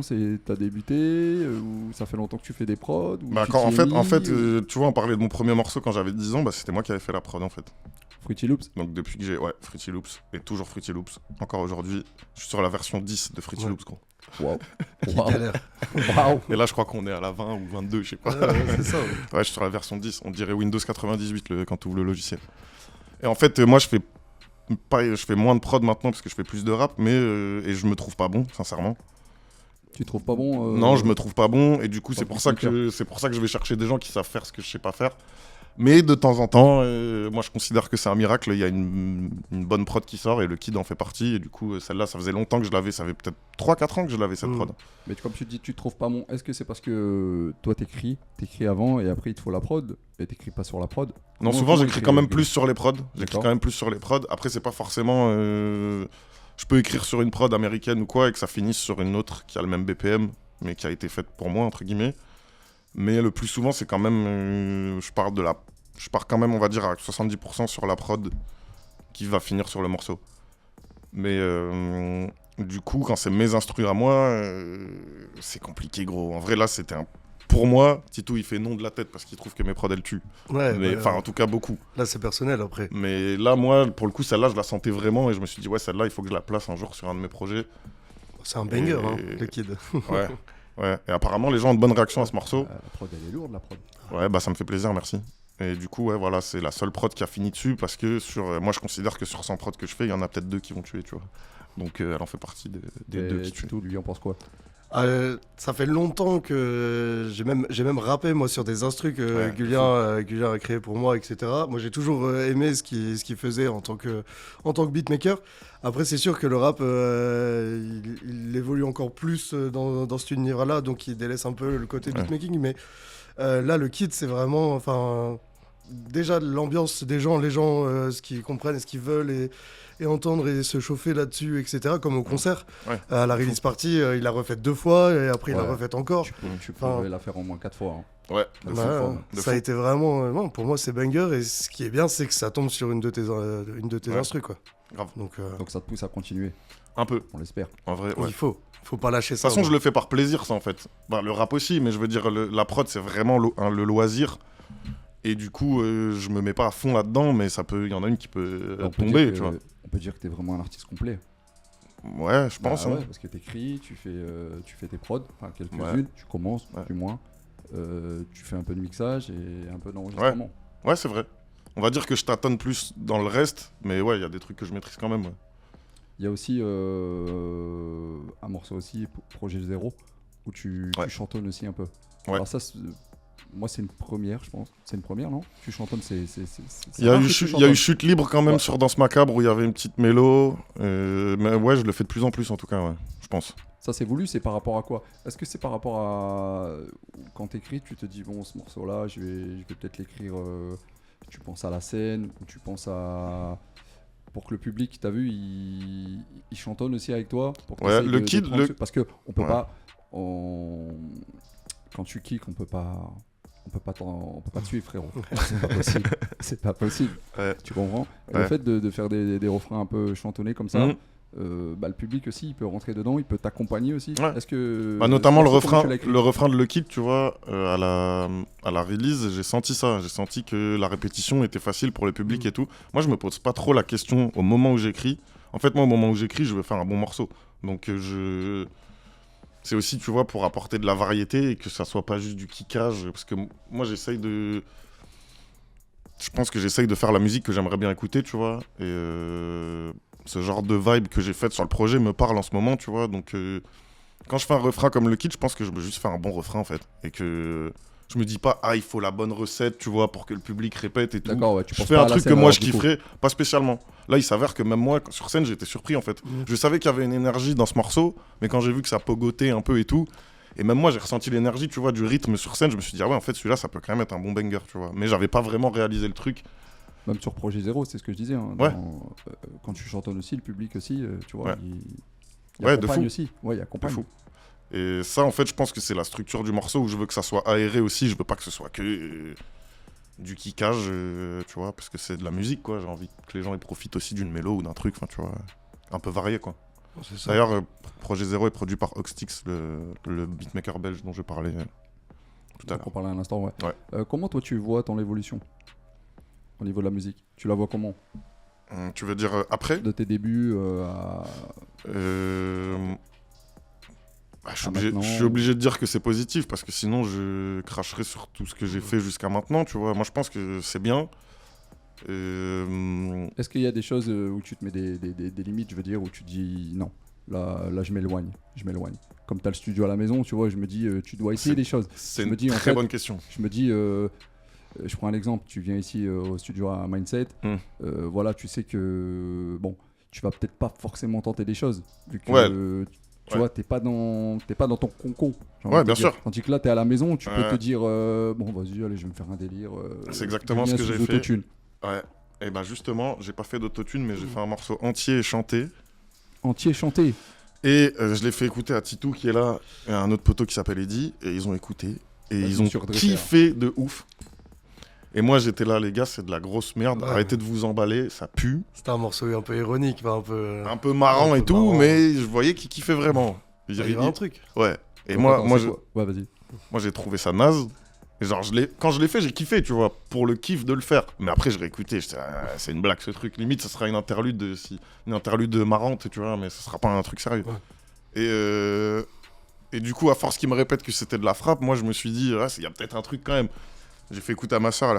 T'as débuté ou ça fait longtemps que tu fais des prods ou en fait, tu vois, on parlait de mon premier morceau quand j'avais 10 ans, c'était moi qui avais fait la prod en fait. Fruity Loops. Donc depuis que j'ai Fruity Loops et toujours Fruity Loops. Encore aujourd'hui, je suis sur la version 10 de Fruity Loops, gros. Waouh. Et là, je crois qu'on est à la 20 ou 22, je sais pas. C'est ça. Ouais, je suis sur la version 10. On dirait Windows 98 quand tu ouvres le logiciel. Et en fait, moi, je fais moins de prod maintenant parce que je fais plus de rap, mais et je me trouve pas bon, sincèrement. Tu trouves pas bon Non, je me trouve pas bon et du coup c'est pour ça que je vais chercher des gens qui savent faire ce que je sais pas faire. Mais de temps en temps, moi je considère que c'est un miracle. Il y a une bonne prod qui sort et le Kid en fait partie. Et du coup, celle-là, ça faisait longtemps que je l'avais. Ça fait peut-être 3-4 ans que je l'avais cette prod. Mais comme tu dis, tu te trouves pas bon. Est-ce que c'est parce que toi t'écris avant et après il te faut la prod et t'écris pas sur la prod? Non, souvent j'écris quand même plus sur les prods. Après, c'est pas forcément. Je peux écrire sur une prod américaine ou quoi et que ça finisse sur une autre qui a le même BPM, mais qui a été faite pour moi, entre guillemets. Mais le plus souvent, c'est quand même. Je pars quand même, on va dire, à 70% sur la prod qui va finir sur le morceau. Mais du coup, quand c'est mes instrus à moi, c'est compliqué, gros. En vrai, là, c'était un. Pour moi, Titou, il fait non de la tête parce qu'il trouve que mes prods, elles tuent. Ouais, mais en tout cas, beaucoup. Là, c'est personnel après. Mais là, moi, pour le coup, celle-là, je la sentais vraiment et je me suis dit, ouais, celle-là, il faut que je la place un jour sur un de mes projets. C'est un banger, le Kid. Ouais. Et apparemment, les gens ont de bonnes réactions à ce morceau. La prod, elle est lourde, la prod. Ouais, bah ça me fait plaisir, merci. Et du coup, ouais, voilà, c'est la seule prod qui a fini dessus parce que moi, je considère que sur 100 prods que je fais, il y en a peut-être 2 qui vont tuer, tu vois. Donc, elle en fait partie des 2 qui tuent. Titou, lui, en pense quoi? Ça fait longtemps que j'ai même rappé moi sur des instrus que Gulien a créé pour moi, etc. Moi j'ai toujours aimé ce qu'il faisait en tant que beatmaker. Après c'est sûr que le rap il évolue encore plus dans cet univers-là, donc il délaisse un peu le côté beatmaking. Mais là le Kid c'est vraiment, déjà l'ambiance des gens, les gens ce qu'ils comprennent et ce qu'ils veulent et et entendre et se chauffer là-dessus, etc. Comme au concert. Ouais. À la release party, il l'a refaite 2 fois et après il l'a Ouais. refaite encore. Tu peux la faire au moins 4 fois. Hein. Ouais, Bah, de ça fou. a été vraiment. Non, pour moi, c'est banger. Et ce qui est bien, c'est que ça tombe sur une de tes Ouais. instrus, quoi. Grave. Donc, Donc ça te pousse à continuer, Un peu, on l'espère. en vrai, ouais. il faut. Faut pas lâcher De toute ça. façon, je le fais par plaisir, ça, en fait. Bah, le rap aussi, mais je veux dire, la prod, c'est vraiment le loisir. Et du coup, je me mets pas à fond là-dedans, mais il y en a une qui peut On peut tomber, dire tu que- vois. On peut dire que t'es vraiment un artiste complet. Ouais, je pense. Bah hein. ouais, parce que t'écris, tu fais tes prods, enfin quelques-unes, Ouais. tu commences Ouais. du moins. Tu fais un peu de mixage et un peu d'enregistrement. Ouais, c'est vrai. On va dire que je tâtonne plus dans le reste, mais ouais, il y a des trucs que je maîtrise quand même. Ouais. Il y a aussi un morceau aussi, Projet Zéro, où tu chantonnes aussi un peu. Ouais. Alors ça, moi c'est une première, je pense. C'est une première, non? Tu chantonnes, Il y a rare eu que tu il y a eu chantonnes. Chute Libre quand même Ouais. sur Danse Macabre où il y avait une petite mélo. Mais ouais, je le fais de plus en plus en tout cas, ouais, je pense. Ça c'est voulu, c'est par rapport à quoi? Est-ce que c'est par rapport à quand t'écris, tu te dis bon ce morceau-là, je vais peut-être l'écrire. Tu penses à la scène ou tu penses à pour que le public, t'as vu, il chantonne aussi avec toi. Pour que Ouais, t'essayes le de kid, prendre le- ce- parce que on peut Ouais. pas, quand tu kicks, on peut pas te suivre, frérot. C'est pas possible. C'est pas possible. Ouais. Tu comprends? Et Ouais. le fait de faire des refrains un peu chantonnés comme ça. Mhm. Le public aussi, il peut rentrer dedans, il peut t'accompagner aussi. Ouais. Est-ce que Bah, notamment ce le morceau, comment refrain, tu l'as écrit le refrain de Le Kid, tu vois, à la release, j'ai senti ça. J'ai senti que la répétition était facile pour le public et tout. Moi, je me pose pas trop la question au moment où j'écris. En fait, moi, au moment où j'écris, je veux faire un bon morceau. Donc, c'est aussi, tu vois, pour apporter de la variété et que ça soit pas juste du kickage. Parce que moi, je pense que j'essaye de faire la musique que j'aimerais bien écouter, tu vois. Et ce genre de vibe que j'ai faite sur le projet me parle en ce moment, tu vois. Donc, quand je fais un refrain comme Le Kid, je pense que je veux juste faire un bon refrain, en fait. Et que je me dis pas, il faut la bonne recette, tu vois, pour que le public répète et tout. D'accord, ouais, tu Je penses fais pas un à la truc que scène, moi alors, je du coup. kifferais, pas spécialement. Là, il s'avère que même moi, sur scène, j'étais surpris, en fait. Je savais qu'il y avait une énergie dans ce morceau, mais quand j'ai vu que ça pogotait un peu et tout, et même moi, j'ai ressenti l'énergie, tu vois, du rythme sur scène, je me suis dit, ah ouais, en fait, celui-là, ça peut quand même être un bon banger, tu vois. Mais j'avais pas vraiment réalisé le truc. Même sur Projet Zéro, c'est ce que je disais. Hein, Ouais. Quand tu chantonnes aussi, le public aussi, tu vois, Ouais. il Ouais, de accompagne fou. aussi. Ouais, il accompagne. De fou. Et ça, en fait, je pense que c'est la structure du morceau où je veux que ça soit aéré aussi. Je veux pas que ce soit que du kickage, tu vois, parce que c'est de la musique, quoi. J'ai envie que les gens y profitent aussi d'une mélo ou d'un truc, enfin, tu vois, un peu varié, quoi. C'est ça. D'ailleurs, Projet Zéro est produit par Oxtix, le beatmaker belge dont je parlais tout à l'heure. On parlait un instant, ouais. Ouais. Comment toi tu vois ton évolution au niveau de la musique? Tu la vois comment? Tu veux dire après De tes débuts à... Je suis obligé de dire que c'est positif parce que sinon je cracherais sur tout ce que j'ai fait jusqu'à maintenant, tu vois. Moi, je pense que c'est bien. Est-ce qu'il y a des choses où tu te mets des limites, je veux dire, où tu te dis non, là je m'éloigne. Comme tu as le studio à la maison, tu vois, je me dis tu dois essayer des choses. C'est Je une me dis, en très fait, bonne question. Je me dis, je prends un exemple, tu viens ici au studio à Mindset, voilà, tu sais que bon, tu vas peut-être pas forcément tenter des choses, vu que Ouais. tu vois, t'es pas dans ton conco. j'ai envie Ouais, de bien te dire. sûr. Tandis que là, t'es à la maison, tu peux Ouais. te dire, bon, vas-y, allez, je vais me faire un délire. C'est exactement Julien ce que sous j'ai fait. autotune. Ouais. Et bah justement, j'ai pas fait d'autotune, mais j'ai fait un morceau entier et chanté. Entier chanté. Et je l'ai fait écouter à Titou qui est là, et à un autre poteau qui s'appelle Eddy, et ils ont écouté. Et Ouais, ils je me ont suis redressé, kiffé de ouf. Et moi j'étais là, les gars, c'est de la grosse merde. Ouais. Arrêtez de vous emballer, ça pue. C'était un morceau un peu ironique, enfin, un peu. Un peu marrant Un peu et tout, marrant. mais je voyais qu'ils kiffaient vraiment. Il y avait un truc. Ouais. Et Donc, moi, attends, moi, c'est je- quoi Ouais, vas-y. moi j'ai trouvé ça naze. Et genre, quand je l'ai fait, j'ai kiffé, tu vois, pour le kiff de le faire. Mais après, je réécoutais, j'étais, c'est une blague ce truc. Limite, ça sera une interlude, une interlude marrante, tu vois, mais ce sera pas un truc sérieux. Ouais. Et du coup, à force qu'il me répète que c'était de la frappe, moi je me suis dit, il y a peut-être un truc quand même. J'ai fait écouter à ma soeur, elle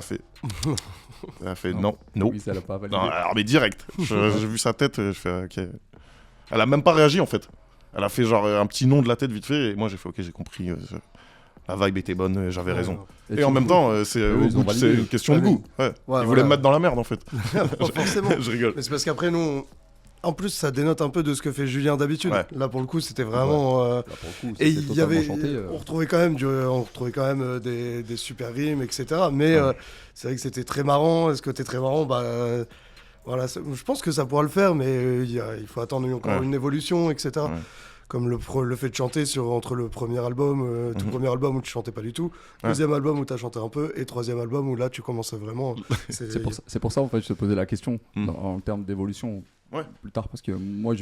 a fait non. Oui, ça l'a pas validé. Non, alors, mais direct. J'ai vu sa tête, je fais ok. Elle a même pas réagi en fait. Elle a fait genre un petit nom de la tête vite fait, et moi j'ai fait ok, j'ai compris. La vibe était bonne, j'avais raison. Et en même temps, c'est eux, ils ont c'est validé. une question de Ouais, goût. Ouais. Ouais, Ils voulaient voilà. me mettre dans la merde en fait. Pas forcément. Je rigole. Mais c'est parce qu'après, nous, en plus, ça dénote un peu de ce que fait Julien d'habitude. Ouais. Là, pour le coup, c'était vraiment. Là, pour le coup, Et c'était il y avait, totalement chanté, on retrouvait quand même des super rimes, etc. Mais c'est vrai que c'était très marrant. Et ce côté très marrant, bah, Voilà, je pense que ça pourra le faire, mais il faut attendre encore une évolution, etc. Ouais. Comme le fait de chanter entre le premier album, tout premier album où tu chantais pas du tout, deuxième album où tu as chanté un peu, et troisième album où là tu commences à vraiment. C'est pour ça en fait je te posais la question en termes d'évolution plus tard, parce que moi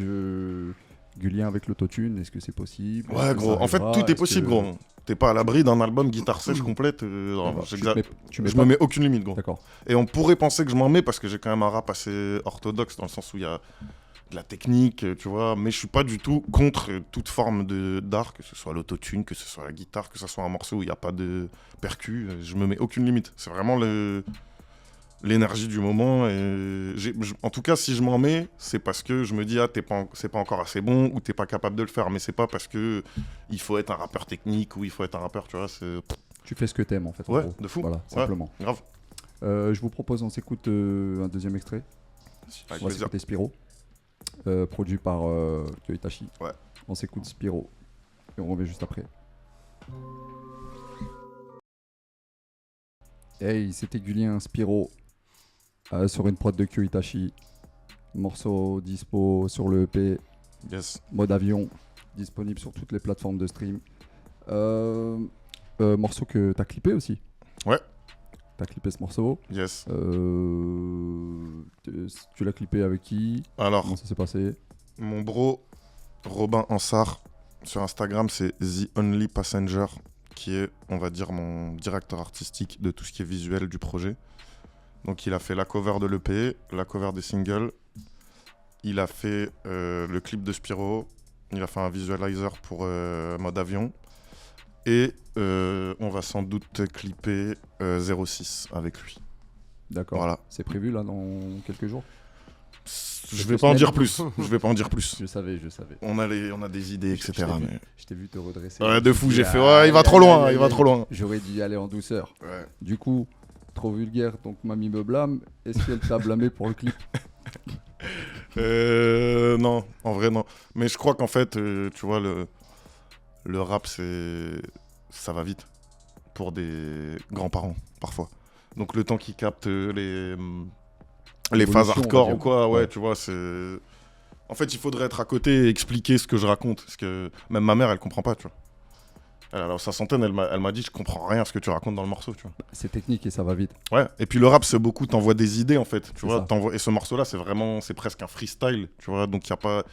Gullien avec l'autotune, est-ce que c'est possible? Ouais, gros. En fait, tout est possible, gros. T'es pas à l'abri d'un album guitare sèche complète. Je me mets aucune limite, gros. D'accord. Et on pourrait penser que je m'en mets parce que j'ai quand même un rap assez orthodoxe dans le sens où il y a de la technique, tu vois. Mais je suis pas du tout contre toute forme d'art, que ce soit l'autotune, que ce soit la guitare, que ce soit un morceau où il n'y a pas de percu. Je me mets aucune limite. C'est vraiment l'énergie du moment. Et en tout cas, si je m'en mets, c'est parce que je me dis c'est pas encore assez bon ou t'es pas capable de le faire. Mais c'est pas parce que il faut être un rappeur technique ou il faut être un rappeur, tu vois. Tu fais ce que t'aimes en fait. Ouais, en gros. De fou. Voilà, simplement. Grave. Je vous propose, on s'écoute un deuxième extrait. Avec on va s'écouter Spiro, produit par Kyo Itachi. Ouais. On s'écoute Spiro et on revient juste après. Hey, c'était Gullien, Spiro. Sur une prod de Kyo Itachi, morceau dispo sur le EP, mode avion, disponible sur toutes les plateformes de stream. Morceau que t'as clippé aussi. Ouais. T'as clippé ce morceau. Yes. Tu l'as clippé avec qui? Alors, comment ça s'est passé? Mon bro Robin Ansar sur Instagram, c'est The Only Passenger, qui est, on va dire, mon directeur artistique de tout ce qui est visuel du projet. Donc il a fait la cover de l'EP, la cover des singles, il a fait le clip de Spiro, il a fait un visualizer pour mode avion, et on va sans doute clipper 06 avec lui. D'accord, voilà. C'est prévu là dans quelques jours? Je vais pas en dire plus. Je savais. On a des idées, etc. Je t'ai vu te redresser. Ouais, de fou, j'ai fait il va trop loin. J'aurais dû y aller en douceur. Ouais. Du coup, trop vulgaire, donc mamie me blâme. Est-ce qu'elle t'a blâmé pour le clip? Non, en vrai non. Mais je crois qu'en fait, tu vois, le rap, ça va vite pour des grands-parents, parfois. Donc le temps qu'ils captent les phases hardcore ou quoi, ouais, tu vois, c'est... En fait, il faudrait être à côté et expliquer ce que je raconte. Parce que même ma mère, elle comprend pas, tu vois. Alors, sa centaine, elle m'a dit, je comprends rien à ce que tu racontes dans le morceau, tu vois. C'est technique et ça va vite. Ouais, et puis le rap, c'est beaucoup, t'envoies des idées, en fait, tu vois. Et ce morceau-là, c'est presque un freestyle, tu vois. Donc, il y a pas...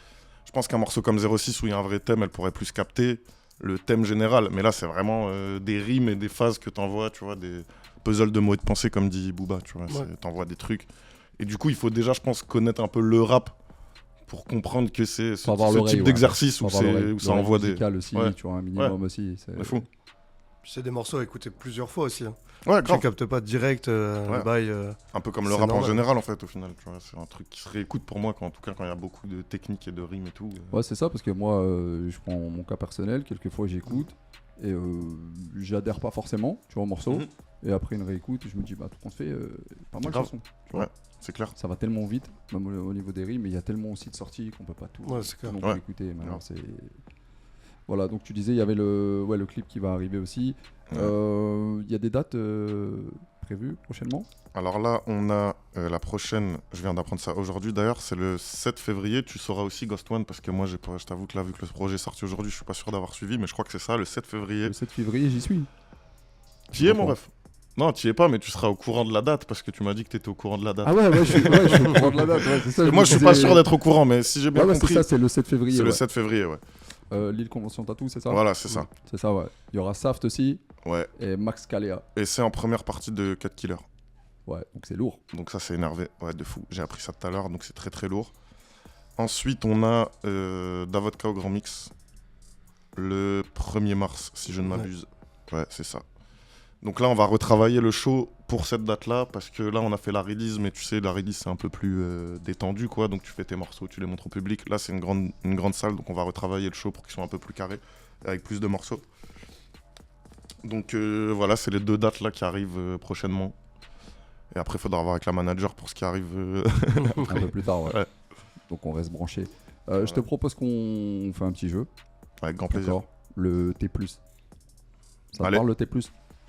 Je pense qu'un morceau comme 06, où il y a un vrai thème, elle pourrait plus capter le thème général. Mais là, c'est vraiment des rimes et des phases que t'envoies, tu vois, des puzzles de mots et de pensée, comme dit Booba, tu vois. Ouais. T'envoies des trucs. Et du coup, il faut déjà, je pense, connaître un peu le rap pour comprendre que c'est ce type d'exercice où ça envoie des... aussi, tu vois, un minimum aussi. C'est fou. C'est des morceaux à écouter plusieurs fois aussi. Hein. Ouais, tu captes pas direct un peu comme le rap normal. En général, en fait, au final. Tu vois, c'est un truc qui se réécoute pour moi, en tout cas, quand il y a beaucoup de techniques et de rimes et tout. Ouais, c'est ça, parce que moi, je prends mon cas personnel, quelquefois j'écoute et j'adhère pas forcément, tu vois, au morceau. Et après une réécoute, je me dis, bah, tout compte fait, pas mal de son. Tu vois. Ouais, c'est clair. Ça va tellement vite, même au niveau des rimes, mais il y a tellement aussi de sorties qu'on peut pas tout écouter. Maintenant, c'est... Voilà, donc tu disais, il y avait le clip qui va arriver aussi. Il y a des dates prévues prochainement? Alors là, on a la prochaine, je viens d'apprendre ça aujourd'hui d'ailleurs, c'est le 7 février. Tu sauras aussi Ghost One, parce que moi, je t'avoue que là, vu que le projet est sorti aujourd'hui, je suis pas sûr d'avoir suivi, mais je crois que c'est ça, le 7 février. Le 7 février, j'y suis. Tu y es, mon ref? Non, tu y es pas, mais tu seras au courant de la date, parce que tu m'as dit que tu étais au courant de la date. Ah ouais, je suis au courant de la date. Ouais, c'est ça, moi, je suis pas sûr d'être au courant, mais si j'ai bien compris... c'est ça, c'est le 7 février. C'est le 7 février, ouais. Lille Convention Tattoo, c'est ça? Voilà, c'est ça. C'est ça, ouais. Il y aura Saft aussi. Ouais. Et Max Kalea. Et c'est en première partie de 4 Killers. Ouais, donc c'est lourd. Donc ça, c'est énervé. Ouais, de fou. J'ai appris ça tout à l'heure, donc c'est très très lourd. Ensuite, on a Davodka au Grand Mix. Le 1er mars, si je ne m'abuse. Ouais, c'est ça. Donc là, on va retravailler le show pour cette date-là, parce que là, on a fait la release, mais tu sais, la release, c'est un peu plus détendu, quoi. Donc tu fais tes morceaux, tu les montres au public. Là, c'est une grande salle, donc on va retravailler le show pour qu'ils soient un peu plus carrés, avec plus de morceaux. Donc voilà, c'est les 2 dates là qui arrivent prochainement. Et après, il faudra voir avec la manager pour ce qui arrive un peu plus tard, ouais. Donc on reste branché. Je te propose qu'on fait un petit jeu. Avec grand plaisir. Le T+. Ça te parle, le T+?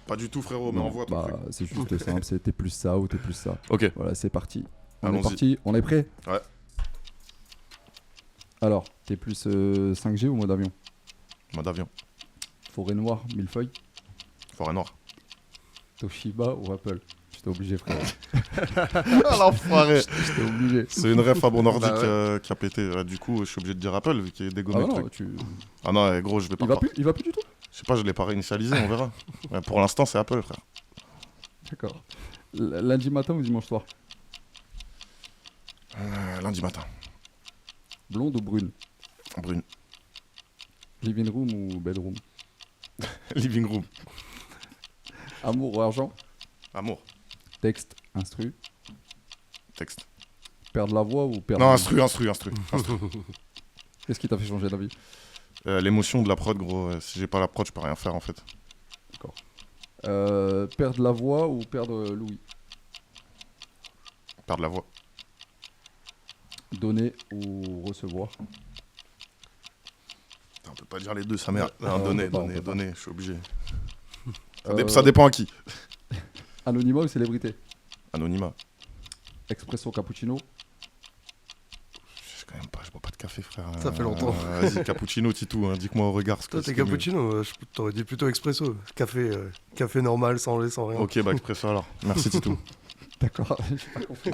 Pas du tout, frérot, mais envoie ton truc. C'est juste simple, c'est T plus ça ou T plus ça. Ok. Voilà, c'est parti. On est Allons-y. parti, on est prêt? Ouais. Alors, t'es plus 5G ou mode avion? Mode avion. Forêt noire, millefeuille, Forêt noire. Toshiba ou Apple? J'étais obligé, frère. Ah l'enfoiré. J'étais obligé. C'est une ref à bon ordi Bah qui a pété. Du coup, je suis obligé de dire Apple vu qu'il est Ah dégommé bah le non, truc. tu... Ah non, gros, je vais pas. Il va plus du tout? Je sais pas, je l'ai pas réinitialisé, on verra. Ouais, pour l'instant, c'est Apple, frère. D'accord. Lundi matin ou dimanche soir? Lundi matin. Blonde ou brune? Brune. Living room ou bedroom? Living room. Amour ou argent? Amour. Texte, instru. Texte. Perdre la voix ou perdre... Non, instru. Qu'est-ce qui t'a fait changer d'avis? L'émotion de la prod, gros. Si j'ai pas la prod, je peux rien faire en fait. Perdre la voix ou perdre l'ouïe? Perdre la voix. Donner ou recevoir? Putain, on peut pas dire les deux, sa mère. Non, Donner, on peut pas. je suis obligé. Euh, Ça dépend à qui. Anonymat ou célébrité? Anonymat. Expresso cappuccino? Je sais quand même pas, je bois pas de café, frère. Ça fait longtemps. Vas-y, cappuccino, Titou, hein, dis-moi au regard. Toi, t'es cappuccino, je t'aurais dit plutôt expresso. Café normal, sans lait, sans rien. Ok, bah expresso alors. Merci, Titou. D'accord, j'ai pas compris.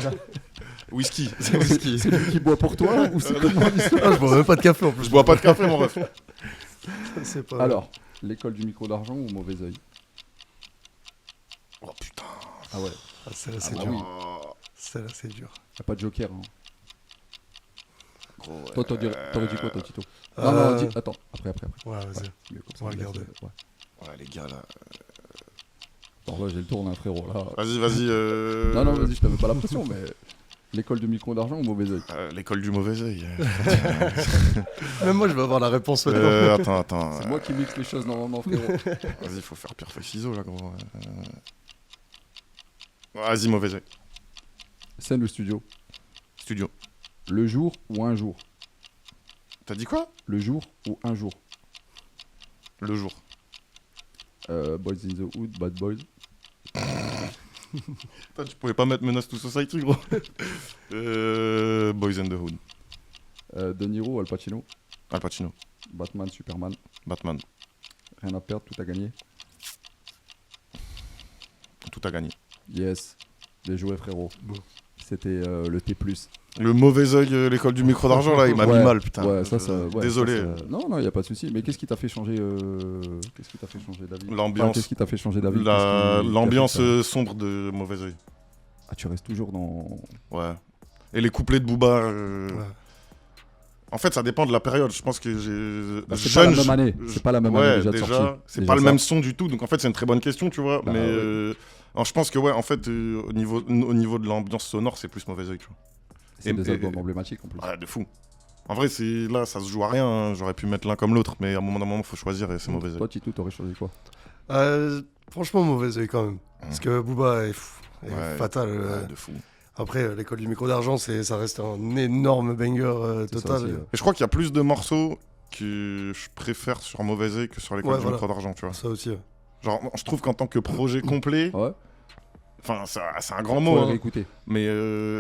Whisky. C'est lui qui boit pour toi ou c'est comment l'histoire? Ah, je bois même pas de café en plus. Je bois pas de café, mon ref. C'est pas... Alors, l'école du micro d'argent ou mauvais oeil? Oh putain. Ah ouais, Ah, celle-là, c'est bah dur. oui. Oh, Celle-là, c'est dur. y'a pas de joker. Hein. gros, Toi, t'aurais dit quoi, toi, Tito? Euh, Non, non, attends, après. Ouais, vas-y. Ouais, mieux comme ça, On va laisse, regarder. ouais. Ouais, les gars, là. Alors là, j'ai le tour d'un frérot, là. Vas-y. Non, non, vas-y, je te mets pas la pression, mais... L'école du micro d'argent ou mauvais oeil? L'école du mauvais œil. Même moi, je vais avoir la réponse maintenant. Attends. C'est moi qui mixe les choses normalement, frérot. Vas-y, faut faire pierre feuille ciseaux là, gros. Vas-y, mauvais œil. Scène ou studio? Studio. Le jour ou un jour? T'as dit quoi? Le jour ou un jour? Le jour. Boys in the Hood, Bad Boys. Putain, tu pouvais pas mettre Menace to Society, gros. Boys in the Hood. De Niro, Al Pacino. Al Pacino. Batman, Superman. Batman. Rien à perdre, tout à gagner. Tout a gagné. Yes. Bien joué, frérot. Bon. C'était le T+. Le mauvais œil, l'école du micro d'argent, là, il m'a mis mal, putain. Ouais, ouais, Désolé. Non, il n'y a pas de souci. Mais qu'est-ce qui t'a fait changer d'avis? L'ambiance. Enfin, qu'est-ce qui t'a fait changer d'avis? L'ambiance sombre de mauvais œil. Ah, tu restes toujours dans... Ouais. Et les couplets de Booba. Ouais. En fait, ça dépend de la période. Je pense que j'ai. Bah, c'est pas la même année. C'est pas la même année déjà de sortie. C'est Déjà pas le ça. même son du tout. Donc en fait, c'est une très bonne question, tu vois. Bah, mais ouais. alors, je pense que ouais, en fait, au niveau de l'ambiance sonore, c'est plus mauvais œil, tu vois. C'est des albums emblématiques en plus. Ouais, de fou. En vrai, là, ça se joue à rien. Hein. J'aurais pu mettre l'un comme l'autre, mais à un moment, faut choisir et c'est mauvais œil. Toi, Titou, t'aurais choisi quoi? Franchement, mauvais œil quand même. Parce que Booba est Ouais, fatal. Ouais, de fou. Après, l'école du micro d'argent, ça reste un énorme banger C'est ça total. aussi, Et je crois qu'il y a plus de morceaux que je préfère sur mauvais œil que sur l'école Ouais, du voilà. micro d'argent, tu vois. Ça aussi. Genre, je trouve qu'en tant que projet complet, Ouais. enfin, c'est un grand Faut mot, les hein, réécouter. mais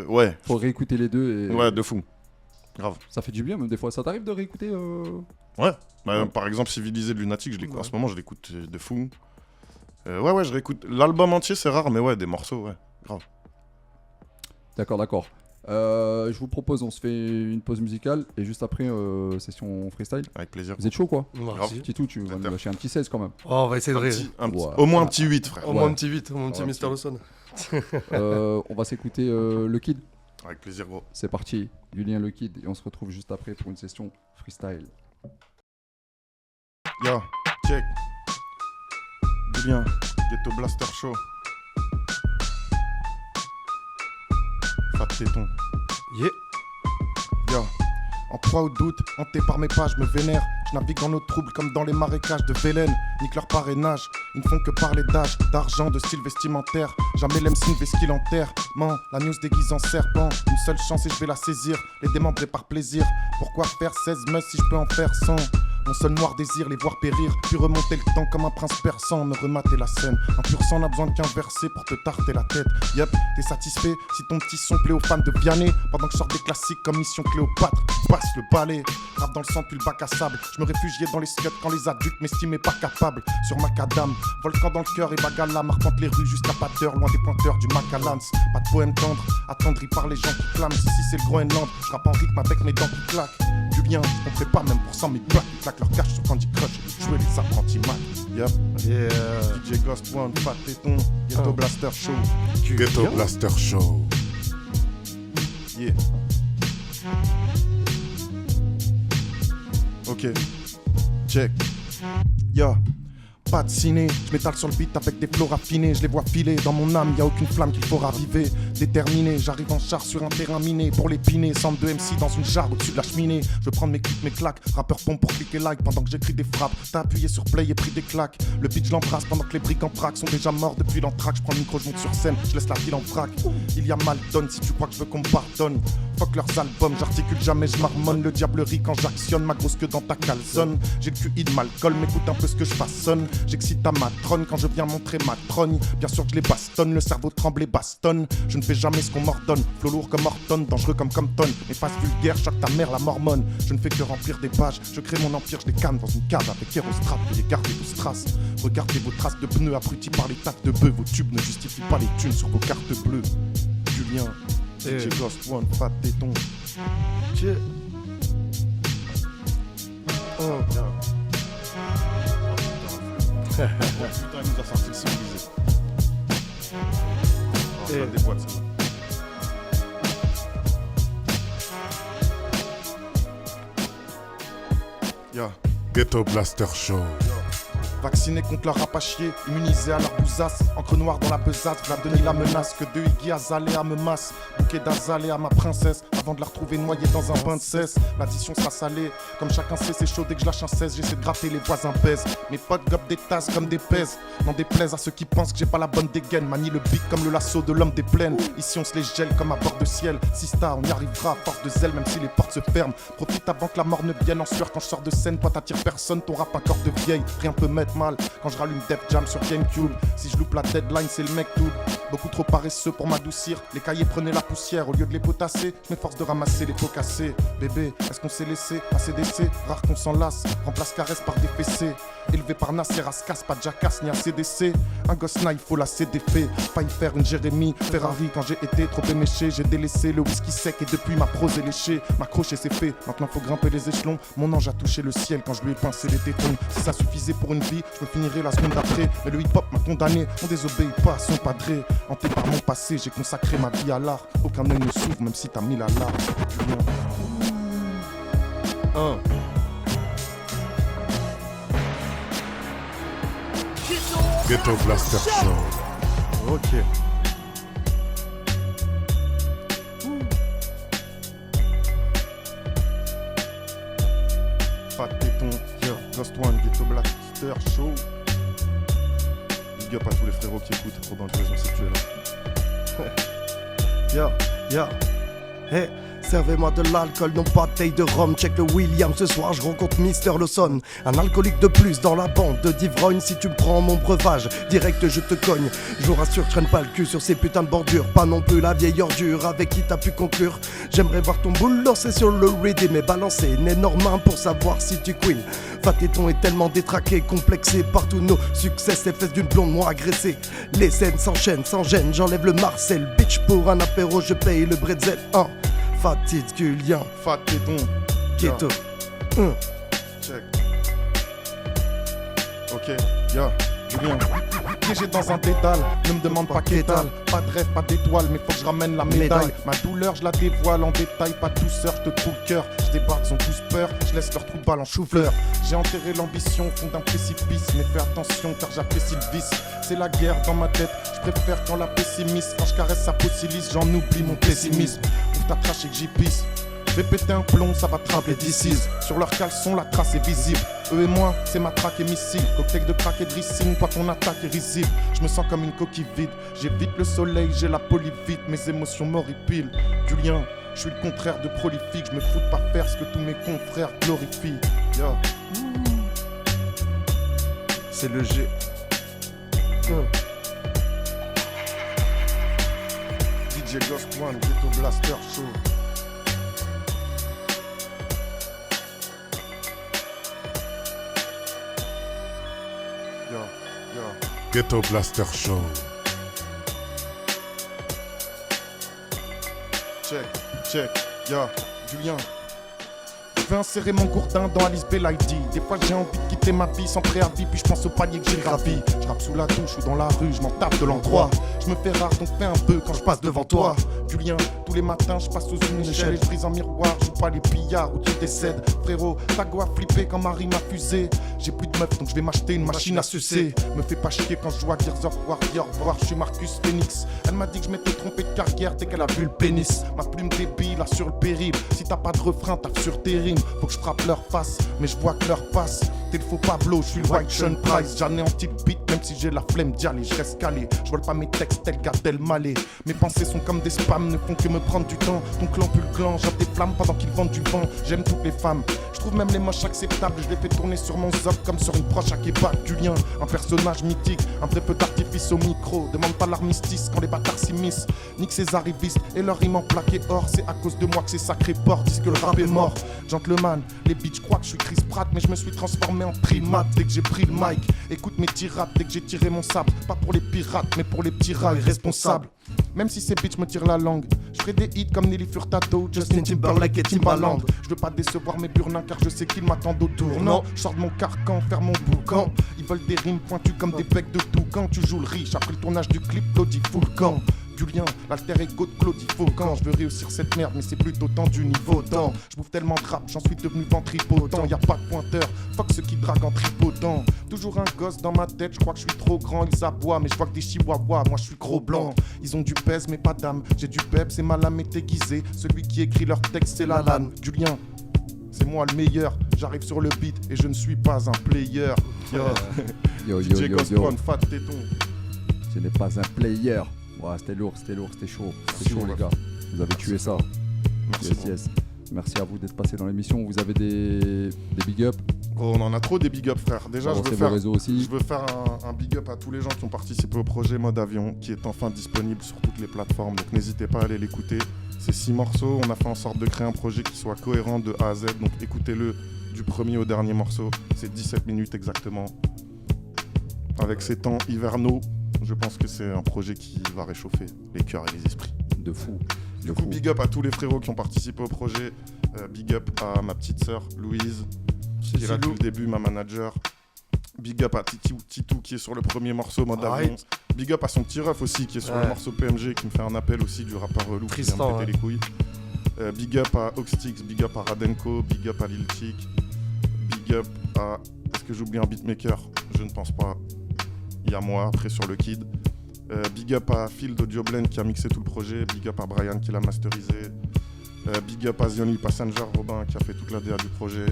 ouais, Faut réécouter les deux et... ouais, de fou. Grave. Ça fait du bien même des fois. Ça t'arrive de réécouter Ouais. Bah, Ouais. par exemple, Civilisé de Lunatic, Ouais. en ce moment, je l'écoute de fou. Ouais, je réécoute. L'album entier, c'est rare, mais ouais, des morceaux, ouais. Grave. D'accord. Je vous propose, on se fait une pause musicale et juste après, session freestyle. Avec plaisir. Vous êtes chaud quoi? Merci. Titou, tu vas nous lâcher un petit 16 quand même. Oh, on va essayer de rire. Ouais. Au moins un petit 8, frère. Au moins Ouais. un petit 8, au moins un petit Ouais, Mister un Lawson. On va s'écouter Le Kid. Avec plaisir, gros. C'est parti, Julien Le Kid. Et on se retrouve juste après pour une session freestyle. Yo, check. Julien, Ghetto Blaster Show. Fat téton. Yeah. Yo, en proie au doute, hanté par mes pages, me vénère. Je navigue dans nos troubles comme dans les marécages de Vélène. Nique leur parrainage, ils ne font que parler d'âge, d'argent, de style vestimentaire. Jamais l'MC ne fait ce qu'il enterre. Man, la news déguise en serpent. Une seule chance et je vais la saisir. Les démembrer par plaisir. Pourquoi faire 16 meufs si je peux en faire 100? Mon seul noir désir, les voir périr, puis remonter le temps comme un prince persan, me remater la scène. Un pur sang n'a besoin qu'un verset pour te tarter la tête. Yep, t'es satisfait si ton petit son plaît aux fans de Vianney. Pendant que je sors des classiques comme Mission Cléopâtre, passe le balai. Rap dans le sang puis le bac à sable. Je me réfugiais dans les scuds quand les adultes m'estimaient pas capable. Sur macadam, volcan dans le cœur et bagala, marquant les rues jusqu'à pas d'heure, loin des pointeurs du Macalans. Pas de poème tendre, attendri par les gens qui clament. Si c'est le Groenland, je rappe en rythme avec mes dents qui claquent. Du lien, je comprends pas même pour 100 000 plaques. Ils claquent leur cash sur Candy Crush et jouer les apprentis Mac. Yep. Yeah. DJ Ghost One, Fat Téton, Ghetto Blaster Show. Ghetto Blaster Show. Yeah. Ok. Check. Yo. Pas de ciné, je m'étale sur le beat avec des flots raffinés. Je les vois filer, dans mon âme, y a aucune flamme qu'il faut raviver. Déterminé, j'arrive en char sur un terrain miné. Pour l'épiner, centre de MC dans une jarre au-dessus de la cheminée. Je veux prendre mes clics, mes claques, rappeur pompe pour cliquer like pendant que j'écris des frappes. T'as appuyé sur play et pris des claques. Le beat je l'embrasse pendant que les briques en praque sont déjà morts depuis l'entraque. Je prends le micro, je monte sur scène, je laisse la ville en vrac. Il y a mal donne si tu crois que je veux qu'on me pardonne. Fuck leurs albums, j'articule jamais, je marmonne. Le diable rit quand j'actionne, ma grosse queue dans ta calzone. J'ai le QI de Malcolm, écoute un peu ce que je façonne. J'excite ta matrone quand je viens montrer ma trogne. Bien sûr que je les bastonne, le cerveau tremble et bastonne. Je ne fais jamais ce qu'on m'ordonne, flow lourd comme Horton, dangereux comme Compton. Mes faces vulgaires, choque ta mère la mormone. Je ne fais que remplir des pages, je crée mon empire, je les canne dans une cave avec Aerostrap et les garder vos strass. Regardez vos traces de pneus abrutis par les tacs de bœufs. Vos tubes ne justifient pas les thunes sur vos cartes bleues. Julien, DJ Ghost One, Fat Téton. Yeah. Putain, il nous a sorti le civilisé. Je la déboîte celle-là. Yeah. Ghetto Blaster Show. Vaccinés contre leur rap à chier, immunisés à leur bousasse. Encre noire dans la besace, v'là donner la menace. Que de Iggy Azalea à me masse, bouquet d'Azalea à ma princesse. Avant de la retrouver noyée dans un bain de cesse. L'addition sera salée, comme chacun sait c'est chaud dès que je lâche un 16. J'essaie de gratter, les voisins pèsent. Mes potes gobent des tasses comme des pèses. N'en déplaise à ceux qui pensent que j'ai pas la bonne dégaine. Manie le beat comme le lasso de l'homme des plaines. Ici on se les gèle comme à bord de ciel. Sista, on y arrivera à force de zèle même si les portes se ferment. Profite avant que la mort ne vienne en sueur quand je sors de scène. Toi t'attires personne, ton rap un corps de vieille. Rien peut mettre mal quand je rallume Def Jam sur GameCube. Si je loupe la deadline c'est le mec tout. Beaucoup trop paresseux pour m'adoucir. Les cahiers prenaient la poussière au lieu de les potasser. Je m'efforce de ramasser les pots cassés. Bébé, est-ce qu'on s'est laissé ACDC, rare qu'on s'en lasse. Remplace caresse par des fessées. Élevé par Nasser Askas, pas de Jackass ni ACDC. Un gosse naïf, faut la CDP. Pas y faire une Jérémie Ferrari. Quand j'ai été trop éméché, j'ai délaissé le whisky sec et depuis ma prose est léchée. M'accrocher c'est fait, maintenant faut grimper les échelons. Mon ange a touché le ciel quand je lui ai pincé les tétons. Si ça suffisait pour une vie, je me finirais la seconde d'après. Mais le hip-hop m'a condamné, on désobéit pas à son padré. Hanté par mon passé, j'ai consacré ma vie à l'art. Aucun œil ne s'ouvre même si t'as mis la larme. Ghetto Blaster Show. Ok. Fat Téton, Ghost One, Ghetto Blaster Show. Big up à tous les frérots qui écoutent, trop dangereux, on sait que tu es là. Yo, hey, servez-moi de l'alcool, non pas de taille de rhum. Check le William, ce soir je rencontre Mister Lawson. Un alcoolique de plus dans la bande d'ivrogne. Si tu me prends mon breuvage, direct je te cogne. Je vous rassure, je traîne pas le cul sur ces putains de bordures. Pas non plus la vieille ordure avec qui t'as pu conclure. J'aimerais voir ton boule lancer sur le redeem et balancer une énorme main pour savoir si tu queen. Fat Téton est tellement détraqué, complexé par tous nos succès, ces fesses d'une blonde moi agressée. Les scènes s'enchaînent sans gêne, j'enlève le Marcel. Bitch pour un apéro, je paye le bretzel. Fatigulien, Fat Téton, Ghetto. check. Ok, yo, Julien. Piégé dans un dédale, ne me demande pas qu'étal. Pas de rêve, pas d'étoile, mais faut que je ramène la médaille. Ma douleur, je la dévoile en détail, pas de douceur, je te trouve le cœur. Je débarque, ils ont tous peur, je laisse leur trou de balle en chou-fleur. J'ai enterré l'ambition au fond d'un précipice, mais fais attention car j'apprécie le vice. C'est la guerre dans ma tête, je préfère quand la pessimiste. Quand je caresse sa peau si lisse, j'en oublie mon pessimisme. Ouvre ta trache et que j'y pisse. Je vais péter un plomb, ça va te rappeler d'ici. Sur leur caleçon, la trace est visible. Eux et moi, c'est ma traque et missile. Cocktail de crack et de ricine, toi ton attaque est risible. Je me sens comme une coquille vide. J'évite le soleil, j'ai la polyvite. Mes émotions m'horripilent. Julien, je suis le contraire de prolifique. Je me fous de pas faire ce que tous mes confrères glorifient. Yo. C'est le G. DJ Ghost One, Ghetto Blaster Show. Ghetto Blaster Show. Check, Julien. Je vais insérer mon gourdin dans Alice Belaïdi. Des fois j'ai envie de quitter ma vie sans préavis, puis je pense au palier que j'ai gravi. Je rappe sous la douche ou dans la rue, je m'en tape de l'endroit. Je me fais rare donc fais un peu quand je passe devant toi. Julien, tous les matins je passe sous une échelle et je brise un miroir, je joue pas les pillards ou tu décèdes. Frérot, ta go a flippé quand Marie m'a fusé. J'ai plus de meufs donc je vais m'acheter une machine à sucer. Me fais pas chier quand je joue à Gears of Warrior. Voir, je suis Marcus Phoenix. Elle m'a dit que je m'étais trompé de carrière dès qu'elle a vu le pénis. Ma plume débile là sur le périple. Si t'as pas de refrain, tape sur tes rimes. Faut que je frappe leur face, mais je vois que leur passe. T'es le faux Pablo, je suis le White Sean Price. J'anéantis le beat même si j'ai la flemme d'y aller. Je reste calé, je vole pas mes textes tel Gad Elmaleh. Mes pensées sont comme des spams, ne font que me prendre du temps. Ton clan pue le clan, j'appe des flammes pendant qu'ils vendent du vent. J'aime toutes les femmes, je trouve même les moches acceptables. Je les fais tourner sur mon zop comme sur une broche à kebab. Julien, un personnage mythique, un vrai peu d'artifice au micro. Demande pas l'armistice quand les bâtards s'immiscent. Nique ces arrivistes et leur rime en plaqué or. C'est à cause de moi que ces sacrés ports disent que le rap est mort. Gentleman, les bitches croient que je suis Chris Pratt, mais je me suis transformé en primate dès que j'ai pris le mic. Écoute mes tirades dès que j'ai tiré mon sabre. Pas pour les pirates, mais pour les petits rats irresponsables. Même si ces bitches me tirent la langue, je ferai des hits comme Nelly Furtado, Justin Timberlake et Timbaland. Je veux pas décevoir mes burnins car je sais qu'ils m'attendent au tournant. Je sors de mon carcan, faire mon boucan. Ils veulent des rimes pointues comme des becs de toucan. Tu joues le riche après le tournage du clip, Claudie full camp. Julien, l'alter ego de Claudie Faucan. Je veux réussir cette merde, mais c'est plutôt temps du niveau temps. Je bouffe tellement de rap, j'en suis devenu ventripotent. Y'a pas de pointeur, fuck ceux qui draguent en tripotant. Toujours un gosse dans ma tête, je crois que je suis trop grand. Ils aboient, mais je vois que des chihuahuas, moi je suis gros blanc. Ils ont du pèse, mais pas d'âme. J'ai du pep, c'est ma lame est aiguisée. Celui qui écrit leur texte, c'est la lame. Julien, c'est moi le meilleur. J'arrive sur le beat et je ne suis pas un player. Yo, DJ Ghost One, Fat Téton. Ce n'est pas un player. Ouais, c'était lourd, c'était chaud. C'était chaud, les gars. Vous avez tué ça. Merci. Yes. Merci à vous d'être passé dans l'émission. Vous avez des big up. Oh, on en a trop des big up, frère. Déjà, je veux faire un big up à tous les gens qui ont participé au projet Mode Avion, qui est enfin disponible sur toutes les plateformes. Donc n'hésitez pas à aller l'écouter. C'est 6 morceaux. On a fait en sorte de créer un projet qui soit cohérent de A à Z. Donc écoutez-le du premier au dernier morceau. C'est 17 minutes exactement. Avec ces temps hivernaux, je pense que c'est un projet qui va réchauffer les cœurs et les esprits. De fou. Du coup, big up à tous les frérots qui ont participé au projet. Big up à ma petite sœur, Louise, qui est là depuis le début, ma manager. Big up à Titou qui est sur le premier morceau, Mode Avion. Big up à son petit ref aussi qui est sur le morceau PMG, qui me fait un appel aussi du rappeur relou qui vient me péter les couilles. Big up à Oxtix, big up à Radenko, big up à Lil Chick. Big up à... Est-ce que j'oublie un beatmaker? Je ne pense pas. Il y a moi, après sur le Kid. Big up à Phil d'Audio Blend qui a mixé tout le projet. Big up à Brian qui l'a masterisé. Big up à The Only Passenger, Robin qui a fait toute la DA du projet.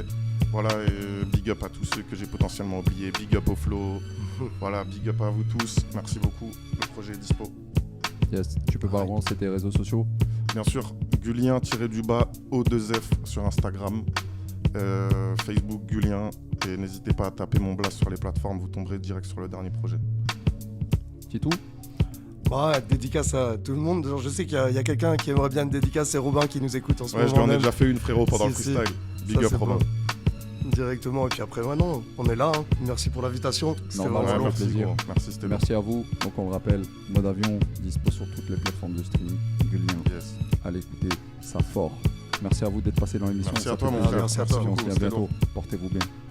Voilà, et big up à tous ceux que j'ai potentiellement oubliés. Big up au flow. Voilà, big up à vous tous. Merci beaucoup. Le projet est dispo. Yes, tu peux pas relancer tes réseaux sociaux? Bien sûr, Gulien-O2F sur Instagram. Facebook Gulien. Et n'hésitez pas à taper mon blast sur les plateformes. Vous tomberez direct sur le dernier projet. Titou? Ouais, dédicace à tout le monde. Genre, je sais qu'il y a quelqu'un qui aimerait bien une dédicace, c'est Robin qui nous écoute en ce moment. Ouais, je lui en ai déjà fait une, frérot, pendant le freestyle. Big up, Robin. Directement, et puis après, ouais, non, on est là. Hein. Merci pour l'invitation. C'était vraiment un plaisir. Merci à vous. Donc, on le rappelle, Mode Avion dispo sur toutes les plateformes de streaming. Gulien, allez écouter, ça fort. Merci à vous d'être passé dans l'émission. Merci à toi, mon frère. Merci à toi. On se dit à bientôt. Portez-vous bien.